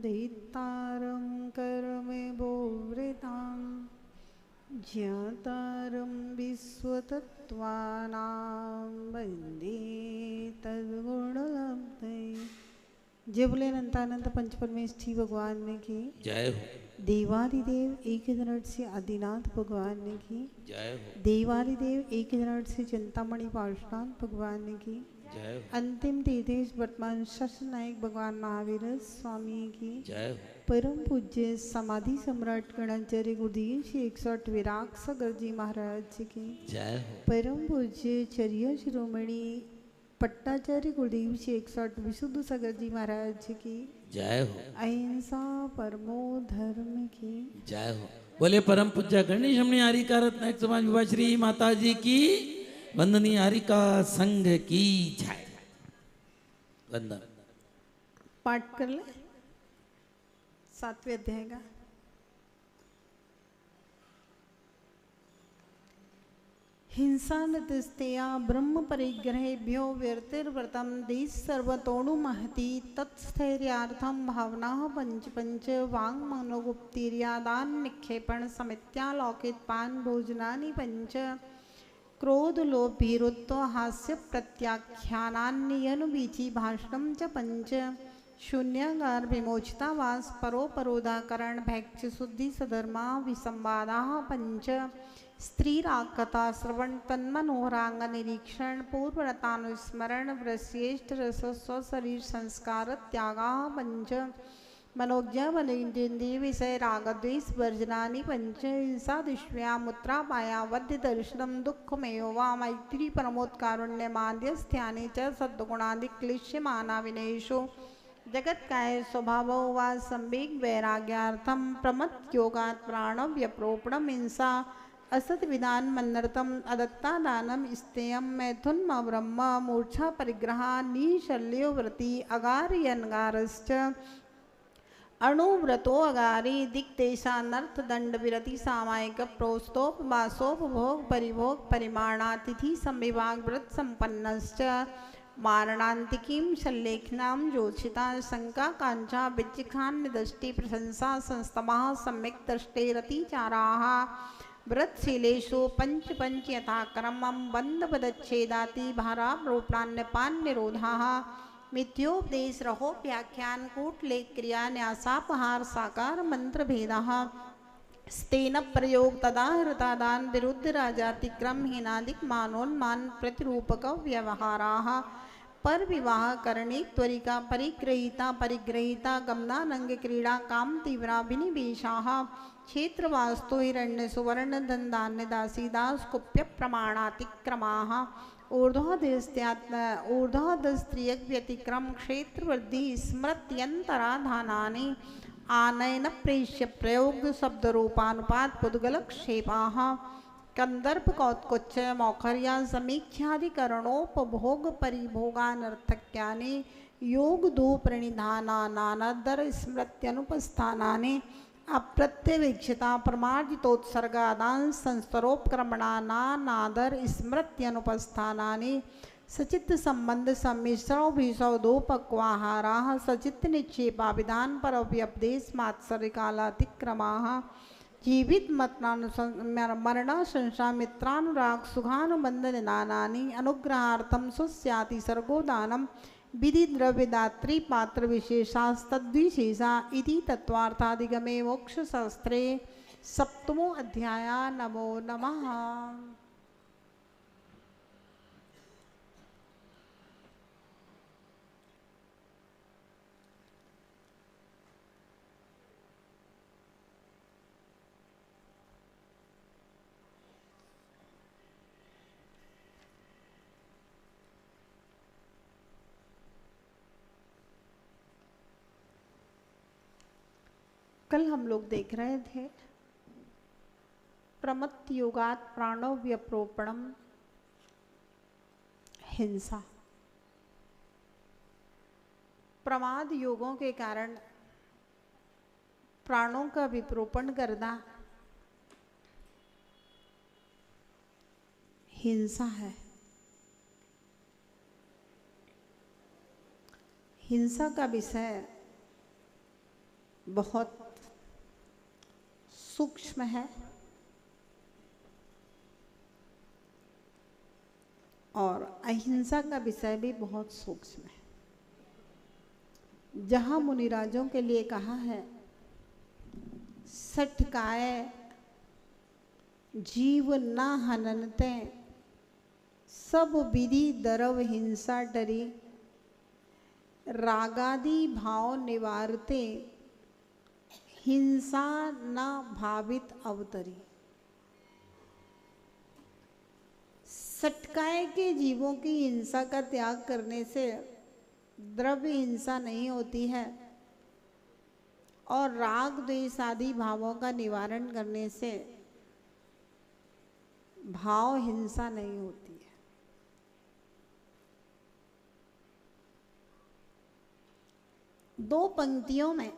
दैतारं कर्मभोवृतां ज्ञातारं विश्वतत्त्वानां वन्दे तद्गुणलब्धये। जय बोले अनंतानंत पंचपरमेष्ठी भगवान की जय हो। देवादिदेव एक नट से आदिनाथ भगवान की जय हो। देवादिदेव एक नट से चिंतामणि पार्श्वनाथ भगवान की जय हो। अंतिम तीर्थेश वर्तमान शासन नायक भगवान महावीर स्वामी की जय हो। परम पूज्य समाधि सम्राट गणाचार्य गुरुदेव श्री 108 विराग सागर जी महाराज की जय हो। परम पूज्य चर्य शिरोमणि पट्टाचार्य गुरुदेव श्री 108 विशुद्ध सागर जी महाराज की जय हो। अहिंसा परमो धर्म की जय हो। बोले परम पूज्य गणेश हमने हरिका रत्नायक समाज विभा श्री माता जी की वंदनीय हरिका संघ की जय। वंदन पाठ कर ले 7वें अध्याय का। हिंसा नतस्तेया ब्रह्म परिग्रहेभ्यो व्यर्तिर्व्रतम देश सर्वतोणु महति तत्स्थैर्यार्थम भावना पंच पंच वांग मनोगुप्तिर्यादान निक्षेपण समित्यालोकित पान भोजनानि पंच क्रोध लोभ भीरुत्व हास्य प्रत्याख्यानान्यनुबीची भाषणम च पंच शून्यगार विमोचितावास परोपरोधाकरण भैक्ष शुद्धि सधर्मा विसंवादा पंच स्त्रीराकथा श्रवण तन्मनोहरांग निरीक्षण पूर्वरतानुस्मरण वृश्रेष्ठ रस स्वशरीर संस्कार त्यागा पंच मनोज्ञ बलिंद्रिय विषय रागद्वेष वर्जनानि पंच हिंसा दुष्व्या मुत्रापाया वध्य दर्शनम दुःखमेव वा मैत्री परमोत्कारुण्य माध्यस्थ्यानि च सद्गुणादि क्लिश्यमाना विनेशो जगत काय स्वभाव वा संवेग वैराग्यार्थम प्रमथ योगात् प्राणव्यप्रोपणम हिंसा असत विधान मन्नर्थम अदत्ता दानम स्तेयम मैथुन्म ब्रह्म मूर्छा परिग्रह निशल्यो व्रति अगार्यनगारश्च अणुव्रतो अगारी दिक्देशानर्थ दंड विरति सामायिक प्रोस्तोपवासोपभोग परिभोग परिमाणातिथि संविभाग व्रत संपन्नश्च मारणांतिकीं शल्लेखनां जोषिता शंका कांचा विचिखान निदष्टि प्रशंसा संस्तमः सम्यक् दृष्टेरतिचाराः व्रतशीलेषु पंच पंच यथाक्रमं बन्धपदच्छेदाति भारारोपणान्यपान निरोधाः मिथ्योपदेश रहो व्याख्यान कूटलेख क्रिया न्यासापहार साकार मंत्र भेदाः स्तेन प्रयोग तदा हृतादान विरुद्ध राजातिक्रम हीनादिक मानोन्मान प्रतिरूपक व्यवहाराः पर विवाह करणे त्वरिका परिग्रहीता परिग्रहीता गमनानंग क्रीडा काम तीव्राभिनिवेशाः क्षेत्र वास्तु हिरण्य सुवर्ण धनधान्य दासी दास कुप्य प्रमाणातिक्रमाः ऊर्ध्वाधस्त्रियक व्यतिक्रम क्षेत्रवृद्धि स्मृत्यंतराधानानि आनयन प्रेष्य प्रयोग शब्द रूपानुपात पुद्गलक्षेपाः कंदर्प कौत्कुच्च मौखर्या समीक्षाधिकरणोपभोग परिभोगानर्थक्यानि योग धूप्रणिधानानादर स्मृत्यनुपस्थानानि अप्रत्यवेक्षिता प्रमार्जितोत्सर्गादान संस्तरोपक्रमणानादर स्मृत्यनुपस्थानानि सचित्त संबंध सम्मिश्रणोभिषौधोपक्वाहाराः सचित्त निक्षेपा विधान पर व्यपदेश मात्सर्यकालातिक्रमाः जीवित मरणाशंसा मित्रानुराग सुखानुबंध निदानानि अनुग्रहार्थम सुस्याति सर्गोदानम विधि द्रव्यदात्री पात्र विशेषास्तद्विशेषा इति तत्वार्थादिगमे मोक्ष शास्त्रे 7वां अध्याय। नमो नमः। कल हम लोग देख रहे थे प्रमत्त योगात प्राणो व्यप्रोपणम हिंसा। प्रमाद योगों के कारण प्राणों का विप्रोपण करना हिंसा है। हिंसा का विषय बहुत सूक्ष्म है और अहिंसा का विषय भी बहुत सूक्ष्म है। जहाँ मुनिराजों के लिए कहा है सटकाए जीव न हननते सब विधि दरव हिंसा डरी रागादि भाव निवारते हिंसा न भावित अवतरी। सटकाए के जीवों की हिंसा का त्याग करने से द्रव्य हिंसा नहीं होती है और राग द्वेष आदि भावों का निवारण करने से भाव हिंसा नहीं होती है। दो पंक्तियों में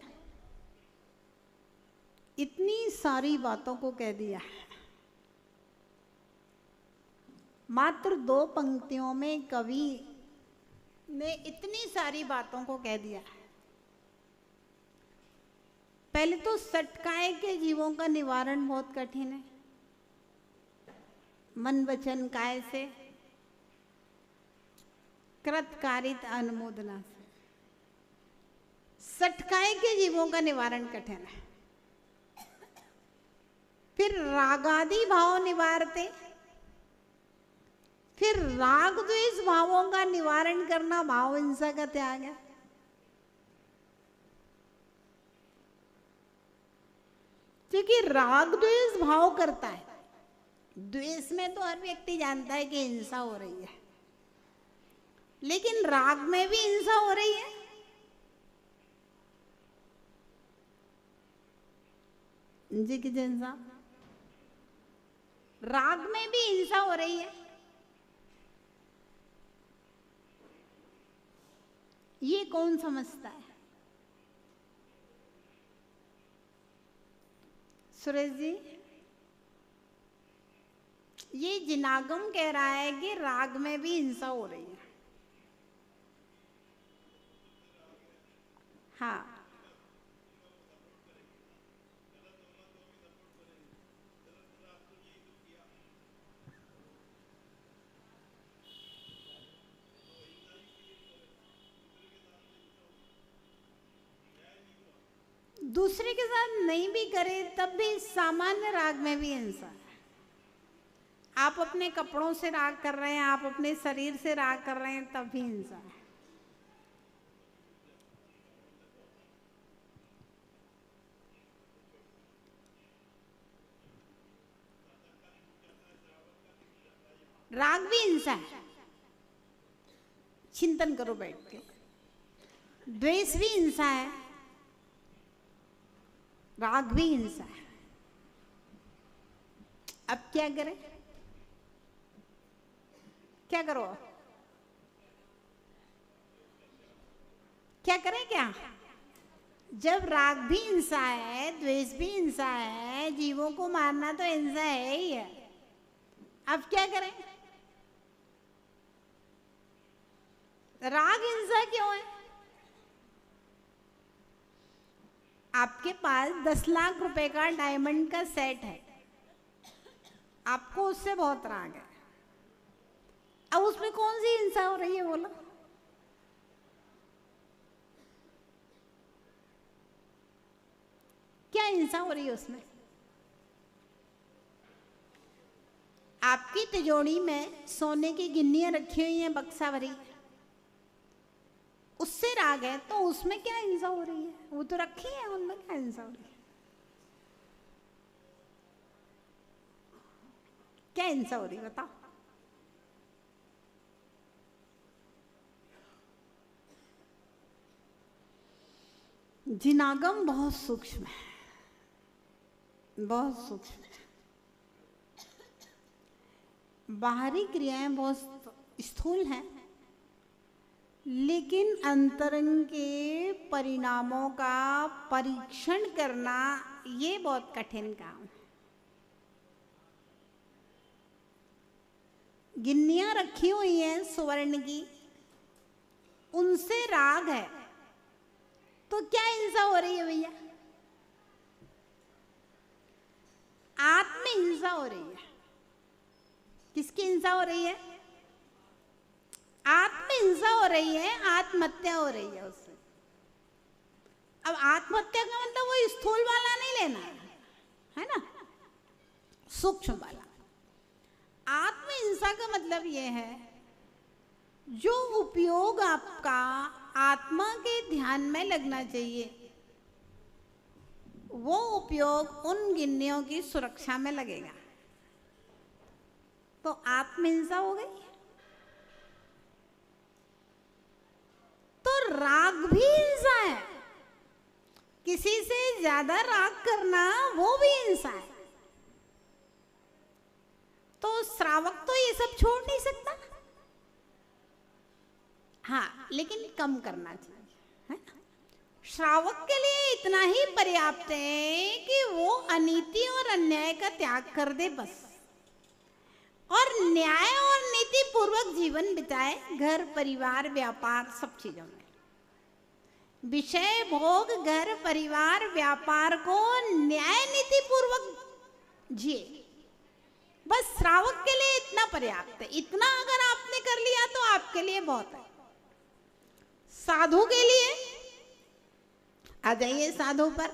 इतनी सारी बातों को कह दिया है। मात्र दो पंक्तियों में कवि ने इतनी सारी बातों को कह दिया है। पहले तो सटकाए के जीवों का निवारण बहुत कठिन है। मन वचन काय से, कृतकारित अनुमोदना से। सटकाए के जीवों का निवारण कठिन है। फिर रागादि भाव निवारते, फिर राग द्वेष भावों का निवारण करना भाव हिंसा का त्याग है। क्योंकि राग द्वेष भाव करता है। द्वेष में तो हर व्यक्ति जानता है कि हिंसा हो रही है, लेकिन राग में भी हिंसा हो रही है। जी की हिंसा, राग में भी हिंसा हो रही है। ये कौन समझता है? सुरेश जी, ये जिनागम कह रहा है कि राग में भी हिंसा हो रही है। हाँ, दूसरे के साथ नहीं भी करे तब भी सामान्य राग में भी हिंसा है। आप अपने कपड़ों से राग कर रहे हैं, आप अपने शरीर से राग कर रहे हैं, तब भी हिंसा है। राग भी हिंसा है। चिंतन करो बैठ के। द्वेष भी हिंसा है, राग भी हिंसा है। अब क्या करें? क्या करो? क्या करें? क्या जब राग भी हिंसा है, द्वेष भी हिंसा है, जीवों को मारना तो हिंसा है ही है। अब क्या करें? राग हिंसा क्यों है? आपके पास 10 लाख रुपए का डायमंड का सेट है, आपको उससे बहुत राग है। अब उसमें कौन सी हिंसा हो रही है बोलो? क्या हिंसा हो रही है उसमें? आपकी तिजोरी में सोने की गिन्नियां रखी हुई हैं बक्सा भरी, उससे राग है तो उसमें क्या हिंसा हो रही है? वो तो रखी है, उनमें क्या हिंसा हो रही है? क्या हिंसा हो रही है बताओ? जिनागम बहुत सूक्ष्म है, बहुत सूक्ष्म है। बाहरी क्रियाएं बहुत स्थूल हैं, लेकिन अंतरंग के परिणामों का परीक्षण करना ये बहुत कठिन काम है। गिन्नियां रखी हुई हैं सुवर्ण की, उनसे राग है तो क्या हिंसा हो रही है भैया? आत्म हिंसा हो रही है। किसकी हिंसा हो रही है? आत्म हिंसा हो रही है, आत्महत्या हो रही है उससे। अब आत्महत्या का मतलब वो स्थूल वाला नहीं लेना है ना, सूक्ष्म वाला। आत्म हिंसा का मतलब ये है जो उपयोग आपका आत्मा के ध्यान में लगना चाहिए, वो उपयोग उन गिन्नियों की सुरक्षा में लगेगा, तो आत्महिंसा हो गई। तो राग भी हिंसा है, किसी से ज्यादा राग करना वो भी हिंसा है। तो श्रावक तो ये सब छोड़ नहीं सकता, हाँ, लेकिन कम करना चाहिए, है ना। श्रावक के लिए इतना ही पर्याप्त है कि वो अनीति और अन्याय का त्याग कर दे बस, और न्याय और नीति पूर्वक जीवन बिताए, घर परिवार व्यापार सब चीजों में। विषय भोग घर परिवार व्यापार को न्याय नीति पूर्वक जिए, बस श्रावक के लिए इतना पर्याप्त है। इतना अगर आपने कर लिया तो आपके लिए बहुत है। साधु के लिए आ जाइए, साधु पर।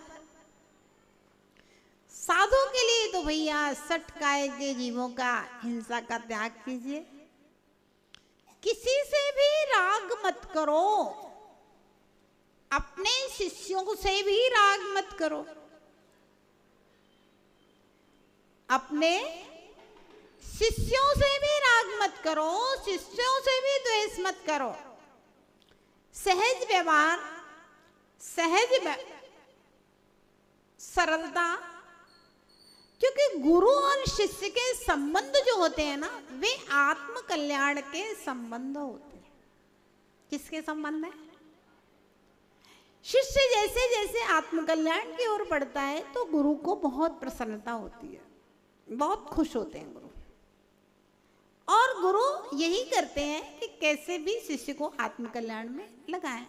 साधु के लिए तो भैया 60 काय के जीवों का हिंसा का त्याग कीजिए, किसी से भी राग मत करो, अपने शिष्यों से भी राग मत करो, अपने शिष्यों से भी राग मत करो, शिष्यों से भी द्वेष मत करो। सहज व्यवहार, सरलता, क्योंकि गुरु और शिष्य के संबंध जो होते हैं ना, वे आत्म कल्याण के संबंध होते हैं। किसके संबंध है? शिष्य जैसे जैसे आत्म कल्याण की ओर बढ़ता है तो गुरु को बहुत प्रसन्नता होती है, बहुत खुश होते हैं गुरु। और गुरु यही करते हैं कि कैसे भी शिष्य को आत्म कल्याण में लगाएं।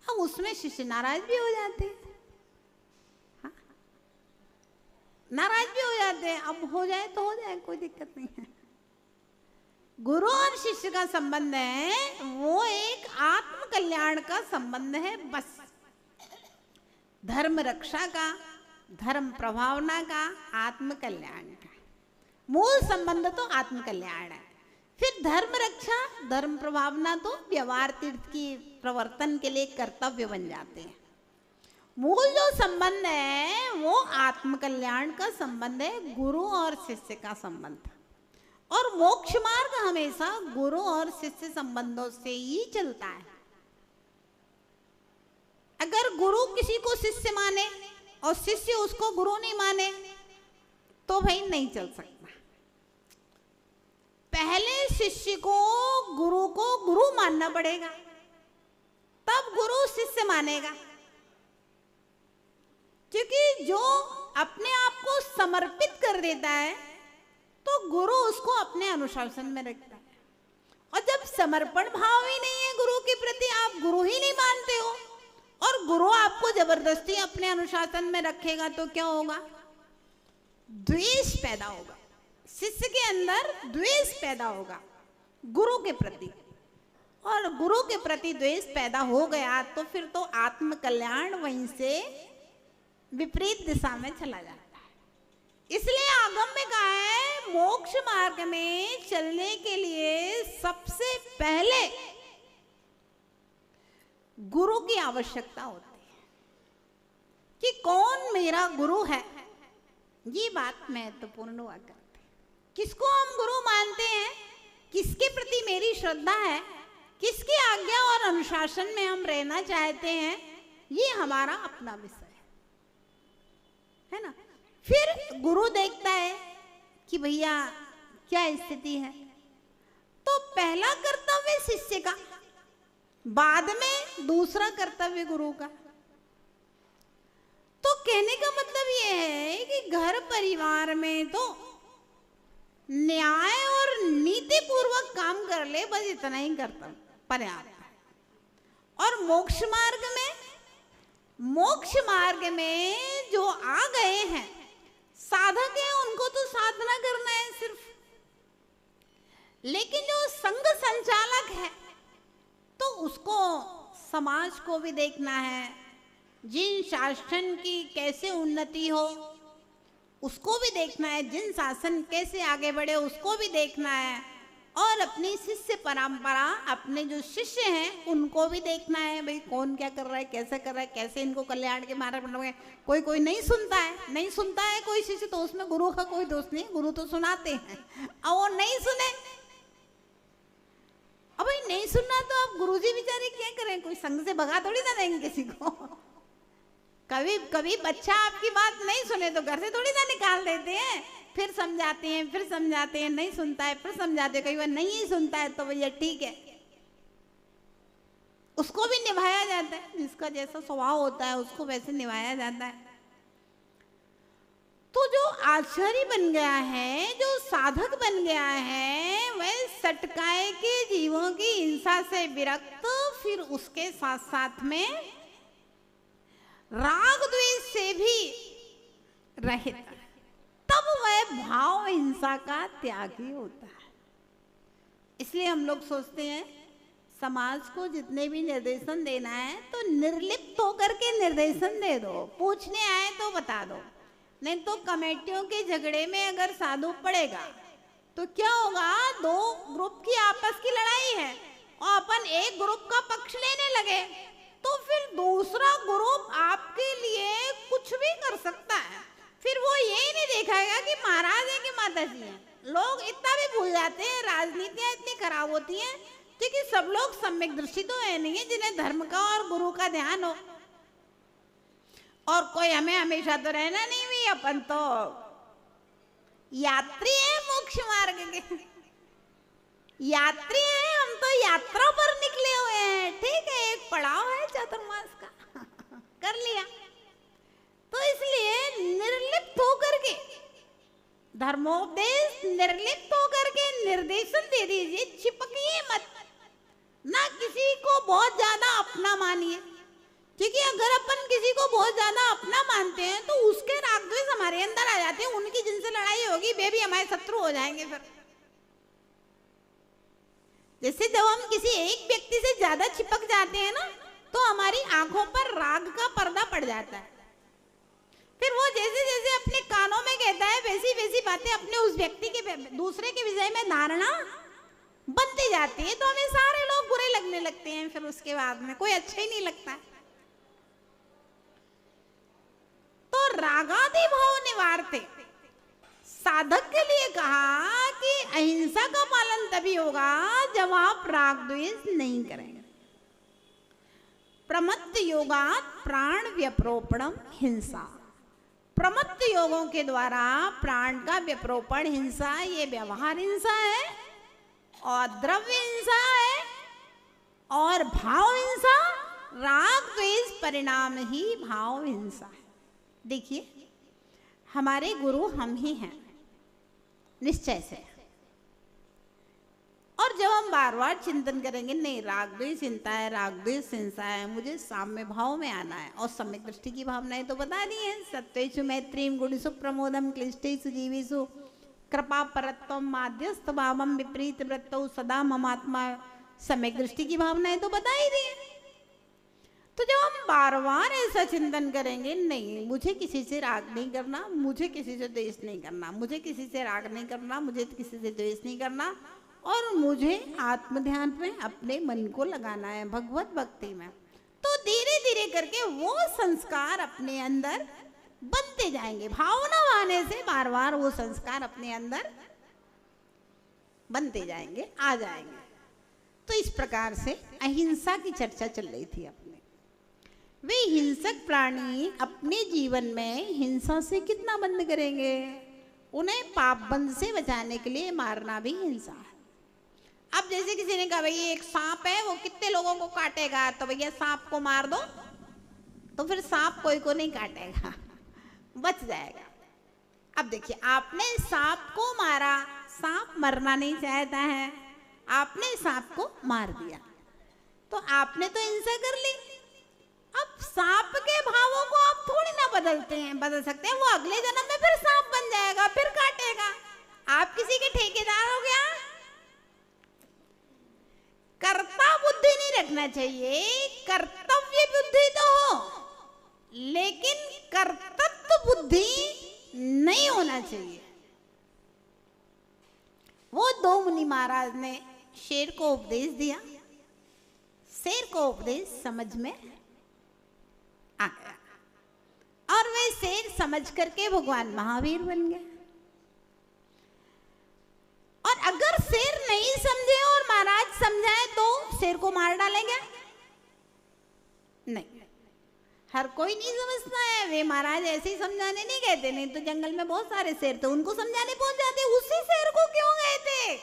अब उसमें शिष्य नाराज भी हो जाते हैं, हाँ? नाराज भी हो जाते हैं। अब हो जाए तो हो जाए, कोई दिक्कत नहीं है। गुरु और शिष्य का संबंध है वो एक आत्म कल्याण का संबंध है बस, धर्म रक्षा का, धर्म प्रभावना का, आत्म कल्याण का। मूल संबंध तो आत्म कल्याण है। फिर धर्म रक्षा, धर्म प्रभावना तो व्यवहार तीर्थ की प्रवर्तन के लिए कर्तव्य बन जाते हैं। मूल जो संबंध है वो आत्म कल्याण का संबंध है, गुरु और शिष्य का संबंध। और मोक्ष मार्ग हमेशा गुरु और शिष्य संबंधों से ही चलता है। अगर गुरु किसी को शिष्य माने और शिष्य उसको गुरु नहीं माने तो भाई नहीं चल सकता। पहले शिष्य को गुरु मानना पड़ेगा, तब गुरु शिष्य मानेगा। क्योंकि जो अपने आप को समर्पित कर देता है तो गुरु उसको अपने अनुशासन में रखता है। और जब समर्पण भाव ही नहीं है गुरु के प्रति, आप गुरु ही नहीं मानते हो और गुरु आपको जबरदस्ती अपने अनुशासन में रखेगा तो क्या होगा? द्वेष पैदा होगा, शिष्य के अंदर द्वेष पैदा होगा गुरु के प्रति। और गुरु के प्रति द्वेष पैदा हो गया तो फिर तो आत्म कल्याण वहीं से विपरीत दिशा में चला जाता है। इसलिए आगम में कहा है मोक्ष मार्ग में चलने के लिए सबसे पहले गुरु की आवश्यकता होती है कि कौन मेरा गुरु है। ये बात महत्वपूर्ण हुआ करती है। किसको हम गुरु मानते हैं, किसके प्रति मेरी श्रद्धा है, किसकी आज्ञा और अनुशासन में हम रहना चाहते हैं, ये हमारा अपना विषय है ना। फिर गुरु देखता है कि भैया क्या स्थिति है, तो पहला कर्तव्य शिष्य का, बाद में दूसरा कर्तव्य गुरु का। तो कहने का मतलब ये है कि घर परिवार में तो न्याय और नीति पूर्वक काम कर ले, बस इतना ही कर्तव्य पर्याप्त है। और मोक्ष मार्ग में जो आ गए हैं, साधक है उनको तो साधना करना है सिर्फ, लेकिन जो संघ संचालक है तो उसको समाज को भी देखना है, जिन शासन की कैसे उन्नति हो उसको भी देखना है, जिन शासन कैसे आगे बढ़े उसको भी देखना है, और अपनी शिष्य परंपरा, अपने जो शिष्य हैं उनको भी देखना है, भाई कौन क्या कर रहा है, कैसे कर रहा है, कैसे इनको कल्याण के मार्ग पर। कोई कोई नहीं सुनता है कोई शिष्य, तो उसमें गुरु का कोई दोष नहीं, गुरु तो सुनाते हैं, और वो नहीं सुने, अब भाई नहीं सुनना तो अब गुरुजी बेचारे क्या करें, कोई संग से भगा थोड़ी ना देंगे किसी को। कभी बच्चा आपकी बात नहीं सुने तो घर से थोड़ी ना निकाल देते हैं, फिर समझाते हैं, नहीं सुनता है, फिर समझाते हैं, कई बार नहीं सुनता है तो भैया ठीक है, उसको भी निभाया जाता है, जिसका जैसा स्वभाव होता है उसको वैसे निभाया जाता है। तो जो आचार्य बन गया है, जो साधक बन गया है, वह सटकाए के जीवों की हिंसा से विरक्त, फिर उसके साथ साथ में राग द्वेष से भी रहित, तब वह भाव हिंसा का त्यागी होता है। इसलिए हम लोग सोचते हैं समाज को जितने भी निर्देशन देना है तो निर्लिप्त होकर के निर्देशन दे दो, पूछने आए तो बता दो, नहीं तो कमेटियों के झगड़े में अगर साधु पड़ेगा तो क्या होगा, दो ग्रुप की आपस की लड़ाई है और अपन एक ग्रुप का पक्ष लेने लगे तो फिर दूसरा ग्रुप आपके लिए कुछ भी कर सकता है, फिर वो ये नहीं देखेगा कि महाराज है कि माता जी है। लोग इतना भी भूल जाते हैं, राजनीतियां इतनी खराब होती हैं क्योंकि सब लोग सम्यक दृष्टि तो है नहीं है जिन्हें धर्म का और गुरु का ध्यान हो, और कोई हमें हमेशा तो रहना नहीं, भी अपन तो यात्री है मोक्ष मार्ग के, यात्री है हम, तो यात्रा पर निकले हुए हैं, ठीक है, एक पड़ाव है चातुर्मास का कर लिया। तो इसलिए निर्लिप्त होकर के धर्मोपदेश, निर्लिप्त होकर के निर्देशन दे दीजिए, चिपकिए मत, ना किसी को बहुत ज्यादा अपना मानिए, क्योंकि अगर अपन किसी को बहुत ज्यादा अपना मानते हैं तो उसके राग द्वेष हमारे अंदर आ जाते हैं, उनकी जिनसे लड़ाई होगी वे भी हमारे शत्रु हो जाएंगे। फिर जैसे जब हम किसी एक व्यक्ति से ज्यादा चिपक जाते हैं ना तो हमारी आंखों पर राग का पर्दा पड़ जाता है, फिर वो जैसे जैसे अपने कानों में कहता है वैसी वैसी बातें अपने उस व्यक्ति के, दूसरे के विषय में धारणा बनती जाती है, तो हमें सारे लोग बुरे लगने लगते हैं, फिर उसके बाद में कोई अच्छा ही नहीं लगता है। तो रागादि भाव निवारते, साधक के लिए कहा कि अहिंसा का पालन तभी होगा जब आप राग द्वेष नहीं करेंगे। प्रमत्त योगात् प्राण व्यप्रोपणम हिंसा, प्रमत्त योगों के द्वारा प्राण का व्यप्रोपण हिंसा, ये व्यवहार हिंसा है और द्रव्य हिंसा है, और भाव हिंसा, राग द्वेष परिणाम ही भाव हिंसा है। देखिए हमारे गुरु हम ही हैं निश्चय से, और जब हम बार बार चिंतन करेंगे नहीं राग द्वेष हिंसा है, राग द्वेष हिंसा है, मुझे साम्य भाव में आना है, और सम्यक दृष्टि की भावनाएं तो बता दी हैं, सत्वेषु मैत्रीम गुणेषु प्रमोदम क्लिष्टेषु जीवेषु कृपा परत्वम माध्यस्थ भावम विपरीत वृत्तौ सदा ममात्मा, सम्यक दृष्टि की भावनाएं तो बता ही दी हैं। तो जब हम बार बार ऐसा चिंतन करेंगे नहीं मुझे किसी से राग नहीं करना, मुझे किसी से द्वेष नहीं करना, मुझे किसी से राग नहीं करना, मुझे किसी से द्वेष नहीं करना, और मुझे आत्म ध्यान में अपने मन को लगाना है भगवत भक्ति में, तो धीरे धीरे करके वो संस्कार अपने अंदर बनते जाएंगे, भावना आने से बार बार वो संस्कार अपने अंदर बनते जाएंगे, आ जाएंगे। तो इस प्रकार से अहिंसा की चर्चा चल रही थी अपने। वे हिंसक प्राणी अपने जीवन में हिंसा से कितना बंद करेंगे, उन्हें पाप बंद से बचाने के लिए मारना भी हिंसा है। अब जैसे किसी ने कहा भाई एक सांप है वो कितने लोगों को काटेगा, तो भैया सांप को मार दो, तो फिर सांप कोई को नहीं काटेगा, बच जाएगा। अब देखिए आपने सांप को मारा, सांप मरना नहीं चाहता है, आपने सांप को मार दिया, तो आपने तो हिंसा कर ली। अब सांप के भावों को आप थोड़ी ना बदल सकते हैं, वो अगले जन्म में फिर सांप बन जाएगा, फिर काटेगा। आप किसी के ठेकेदार हो गया। कर्ता बुद्धि नहीं रखना चाहिए, कर्तव्य बुद्धि तो हो, लेकिन कर्तव्य बुद्धि नहीं होना चाहिए। वो दो मुनि महाराज ने शेर को उपदेश दिया, शेर को उपदेश समझ में आ गया और वे शेर समझ करके भगवान महावीर बन गए। और अगर शेर नहीं समझे और महाराज समझाए तो शेर को मार डालेंगे? नहीं, हर कोई नहीं समझता है। वे महाराज ऐसे ही समझाने नहीं गए थे, नहीं तो जंगल में बहुत सारे शेर थे, उनको समझाने पहुंच जाते। उसी शेर को क्यों गए थे?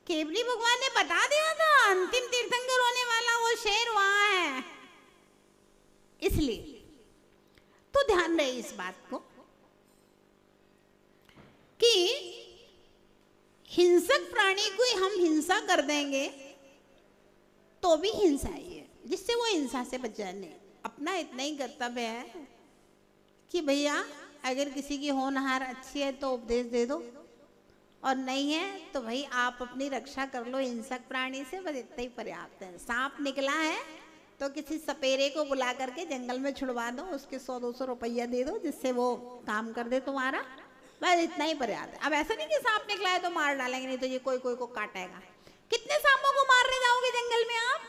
केवली भगवान ने बता दिया था अंतिम तीर्थंकर होने वाला वो शेर वहां है, इसलिए। तो ध्यान रहे इस बात को कि हिंसक प्राणी को हम हिंसा कर देंगे तो भी हिंसा ही है, जिससे वो हिंसा से बच जाने। अपना इतना ही कर्तव्य है कि भैया अगर किसी की होनहार अच्छी है तो उपदेश दे दो, और नहीं है तो भाई आप अपनी रक्षा कर लो हिंसक प्राणी से, बस इतना ही पर्याप्त है। सांप निकला है तो किसी सपेरे को बुला करके जंगल में छुड़वा दो, उसके 100-200 रुपया दे दो जिससे वो काम कर दे तुम्हारा, बस इतना ही पर्याप्त है। अब ऐसा नहीं कि सांप निकला है तो मार डालेंगे, नहीं तो ये कोई कोई को काटेगा। कितने सांपों को मारने जाओगे जंगल में आप?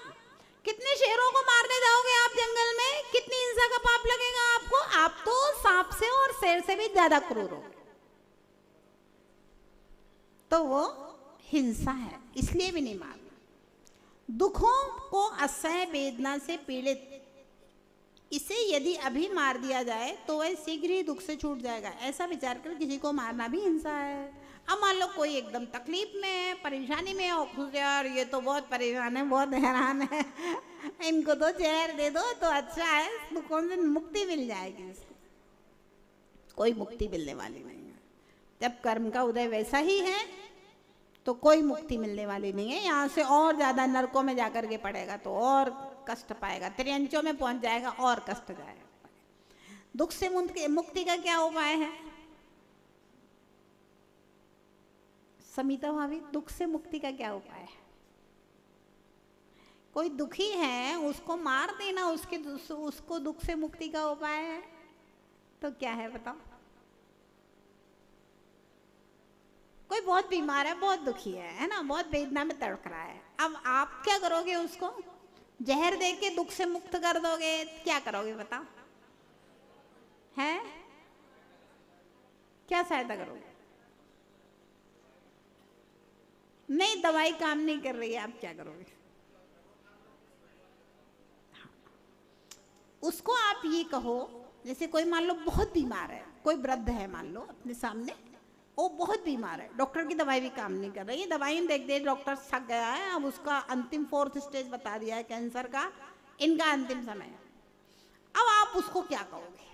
कितने शेरों को मारने जाओगे आप जंगल में? कितनी हिंसा का पाप लगेगा आपको? आप तो सांप से और शेर से भी ज्यादा क्रूर हो। तो वो हिंसा है, इसलिए भी नहीं मारना। दुखों को असह्य वेदना से पीड़ित इसे यदि अभी मार दिया जाए तो वह शीघ्र ही दुख से छूट जाएगा, ऐसा विचार कर किसी को मारना भी हिंसा है। अब मान लो कोई एकदम तकलीफ में है, परेशानी में है, और खुश यार ये तो बहुत परेशान है, बहुत हैरान है, इनको तो जहर दे दो तो अच्छा है, दुखों से मुक्ति मिल जाएगी। इसको कोई मुक्ति मिलने वाली नहीं है। जब कर्म का उदय वैसा ही है तो कोई मुक्ति मिलने वाली नहीं है। यहाँ से और ज्यादा नरकों में जाकर के पड़ेगा तो और कष्ट पाएगा, त्रियंचों में पहुंच जाएगा और कष्ट जाएगा। दुख से मुक्ति का क्या उपाय है समिता भाभी? दुख से मुक्ति का क्या उपाय है? कोई दुखी है उसको मार देना उसको दुख से मुक्ति का उपाय है? तो क्या है बताओ? कोई बहुत बीमार है, बहुत दुखी है ना, बहुत वेदना में तड़प रहा है, अब आप क्या करोगे? उसको जहर दे के दुख से मुक्त कर दोगे? क्या करोगे बताओ? है क्या सहायता करोगे? नहीं, दवाई काम नहीं कर रही है, आप क्या करोगे? उसको आप ये कहो, जैसे कोई मान लो बहुत बीमार है, कोई वृद्ध है मान लो अपने सामने, वो बहुत बीमार है, डॉक्टर की दवाई भी काम नहीं कर रही है, दवाई देख दे डॉक्टर थक गया है, अब उसका अंतिम 4th स्टेज बता दिया है कैंसर का, इनका अंतिम समय है। अब आप उसको क्या कहोगे?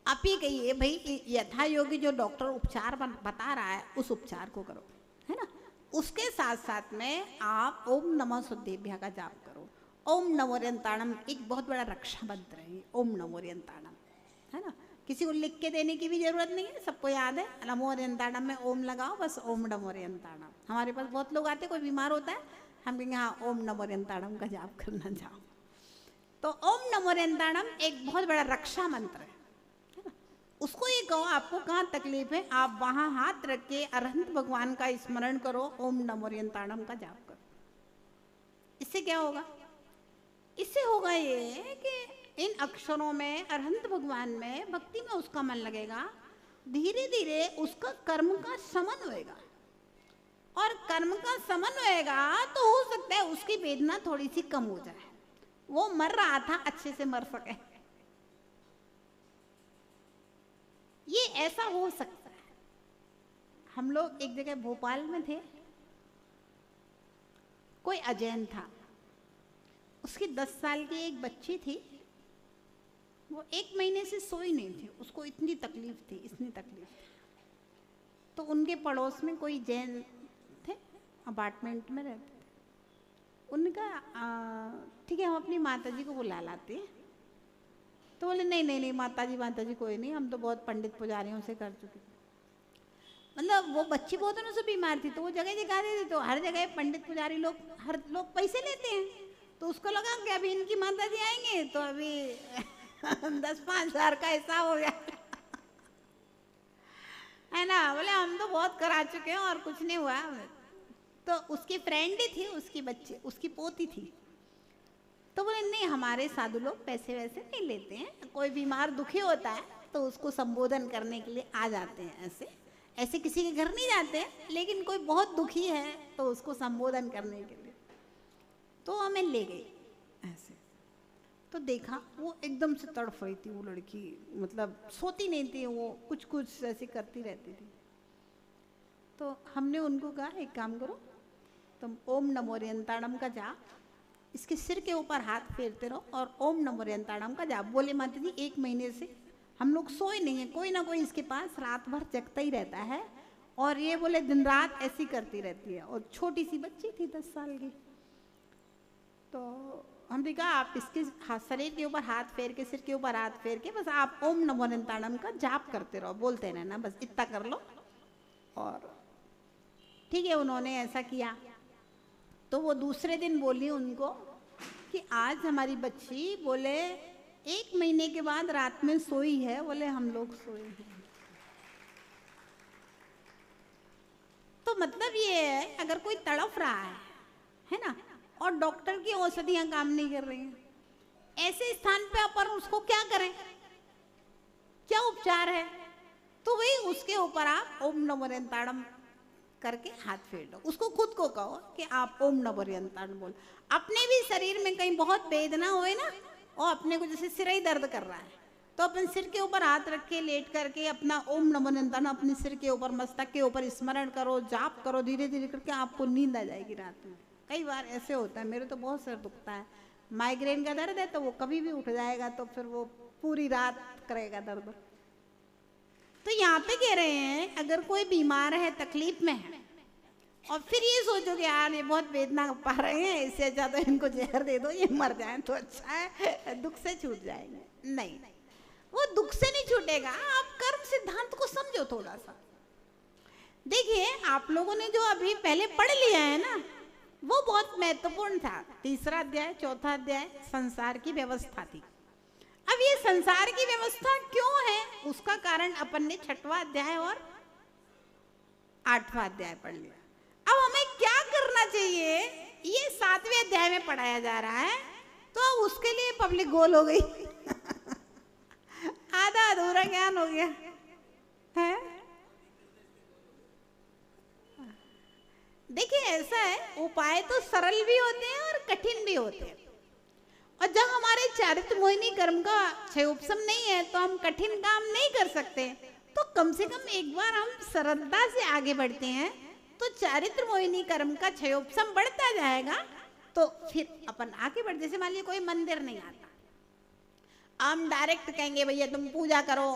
आप ये कहिए भाई यथा योगी जो डॉक्टर उपचार बता रहा है उस उपचार को करो, है ना। उसके साथ साथ में आप ओम नमः शुद्धेभ्यः का जाप करो। ओम नमोरियंताणम एक बहुत बड़ा रक्षा मंत्र है, ओम नमोरियंताणम, है ना। किसी को लिख के देने की भी जरूरत नहीं है, सबको याद है। नमोरियंताणम में ओम लगाओ, बस ओम नमोरियंताणम। हमारे पास बहुत लोग आते, कोई बीमार होता है, हम कहेंगे हाँ ओम नमोरियंताणम का जाप करना जाओ। तो ओम नमोरियंताणम एक बहुत बड़ा रक्षा मंत्र है ना। उसको ये कहो आपको कहाँ तकलीफ है, आप वहां हाथ रख के अरहंत भगवान का स्मरण करो, ओम नमोरियंताणम का जाप करो। इससे क्या होगा? इससे होगा ये कि इन अक्षरों में, अरहंत भगवान में, भक्ति में उसका मन लगेगा, धीरे धीरे उसका कर्म का समन होएगा, और कर्म का समन होएगा तो हो सकता है उसकी वेदना थोड़ी सी कम हो जाए, वो मर रहा था अच्छे से मर सके। ये ऐसा हो सकता है। हम लोग एक जगह भोपाल में थे, कोई अजैन था, उसकी 10 साल की एक बच्ची थी, वो 1 महीने से सोई नहीं थी, उसको इतनी तकलीफ थी, इतनी तकलीफ थी। तो उनके पड़ोस में कोई जैन थे, अपार्टमेंट में रहते थे। उनका ठीक है हम अपनी माता जी को बुला लाते हैं। तो बोले नहीं नहीं नहीं माता जी कोई नहीं, हम तो बहुत पंडित पुजारियों से कर चुके। मतलब वो बच्ची बहुत दिनों से बीमार थी, तो वो जगह जगह थी, तो हर जगह पंडित पुजारी लोग हर लोग पैसे लेते हैं, तो उसको लगा कि अभी इनकी माता जी आएंगे तो अभी 10-5 हज़ार का हिसाब हो गया है ना। बोले हम तो बहुत करा चुके हैं और कुछ नहीं हुआ। तो उसकी फ्रेंड ही थी, उसकी बच्ची, उसकी पोती थी, तो बोले नहीं हमारे साधु लोग पैसे वैसे नहीं लेते हैं, कोई बीमार दुखी होता है तो उसको संबोधन करने के लिए आ जाते हैं, ऐसे ऐसे किसी के घर नहीं जाते हैं, लेकिन कोई बहुत दुखी है तो उसको संबोधन करने के लिए। तो हमें ले गई ऐसे, तो देखा वो एकदम से तड़फ रही थी वो लड़की, मतलब सोती नहीं थी वो, कुछ कुछ ऐसे करती रहती थी। तो हमने उनको कहा एक काम करो, तुम ओम नमो रियंताणम का जाप इसके सिर के ऊपर हाथ फेरते रहो और ओम नमो रियंताणम का जाप। बोले माता जी 1 महीने से हम लोग सोए नहीं है, कोई ना कोई इसके पास रात भर जगता ही रहता है, और ये बोले दिन रात ऐसी करती रहती है, और छोटी सी बच्ची थी 10 साल की। तो हमने कहा आप इसके शरीर के ऊपर हाथ फेर के, सिर के ऊपर हाथ फेर के, बस आप ओम नमो रियंताणम का जाप करते रहो, बोलते रहना, बस इतना कर लो। और ठीक है, उन्होंने ऐसा किया। तो वो दूसरे दिन बोली उनको कि आज हमारी बच्ची बोले 1 महीने के बाद रात में सोई है। बोले हम लोग सोए हैं। तो मतलब ये है अगर कोई तड़फ रहा है ना, और डॉक्टर की औषधियां काम नहीं कर रही हैं, ऐसे स्थान पे अपन उसको क्या करें, क्या उपचार है? तो वही उसके ऊपर आप ओम नमो रियंताणम करके हाथ फेर दो, उसको खुद को कहो कि आप ओम नमो रियंताणम बोल। अपने भी शरीर में कहीं बहुत वेदना होए ना, और अपने को जैसे सिर ही दर्द कर रहा है, तो अपन सिर के ऊपर हाथ रख के लेट करके अपना ओम नमो रियंताणम अपने सिर के ऊपर, मस्तक के ऊपर स्मरण करो, जाप करो, धीरे धीरे करके आपको नींद आ जाएगी रात में। कई बार ऐसे होता है, मेरे तो बहुत सिर दुखता है, माइग्रेन का दर्द है, तो वो कभी भी उठ जाएगा तो फिर वो पूरी रात करेगा दर्द। तो यहाँ पे कह रहे हैं अगर कोई बीमार है, तकलीफ में है, और फिर ये सोचो कि यार ये बहुत वेदना पा रहे हैं, इससे अच्छा तो इनको जहर दे दो, ये मर जाए तो अच्छा है, दुख से छूट जाएंगे। नहीं, वो दुख से नहीं छूटेगा। आप कर्म सिद्धांत को समझो थोड़ा सा। देखिए आप लोगों ने जो अभी पहले पढ़ लिया है ना, वो बहुत महत्वपूर्ण था। 3रा अध्याय 4था अध्याय संसार की व्यवस्था थी। अब ये संसार की व्यवस्था क्यों है, उसका कारण अपन ने 6वां अध्याय और 8वां अध्याय पढ़ लिया। अब हमें क्या करना चाहिए, ये 7वें अध्याय में पढ़ाया जा रहा है, तो उसके लिए पब्लिक गोल हो गई आधा अधूरा ज्ञान हो गया है। देखिए ऐसा है, उपाय तो सरल भी होते हैं और कठिन भी होते हैं, और जब हमारे चारित्र मोहिनी कर्म का क्षयोपशम नहीं है तो हम कठिन काम नहीं कर सकते। तो कम से कम एक बार हम सरलता से आगे बढ़ते हैं तो चारित्र मोहिनी कर्म का क्षयोपशम बढ़ता जाएगा, तो फिर अपन आगे बढ़। जैसे मान लीजिए कोई मंदिर नहीं आता, हम डायरेक्ट कहेंगे भैया तुम पूजा करो,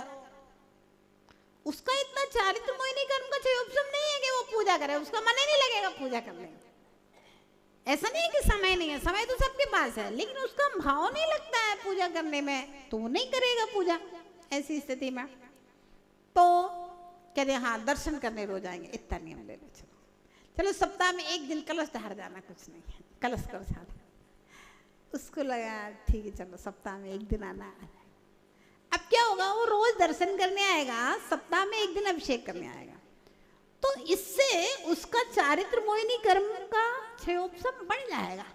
उसका इतना चारित्र मोहिनी कर्म का क्षयोपशम नहीं है कि वो पूजा करे, उसका मन ही नहीं लगेगा पूजा करने। ऐसा नहीं है कि समय नहीं है, समय तो सबके पास है, लेकिन उसका भाव नहीं लगता है पूजा करने में, तो वो नहीं करेगा पूजा। ऐसी स्थिति में तो कहते हैं हाँ दर्शन करने रोज आएंगे, इतना नियम ले लो, चलो चलो सप्ताह में 1 दिन कलश धार जाना, कुछ नहीं है, कलश कर जाना। उसको लगा ठीक है चलो सप्ताह में 1 दिन आना है। अब क्या होगा, वो रोज दर्शन करने आएगा, सप्ताह में 1 दिन अभिषेक करने आएगा, तो इससे उसका चारित्र मोहिनी कर्म का क्षयोपशम बढ़ जाएगा।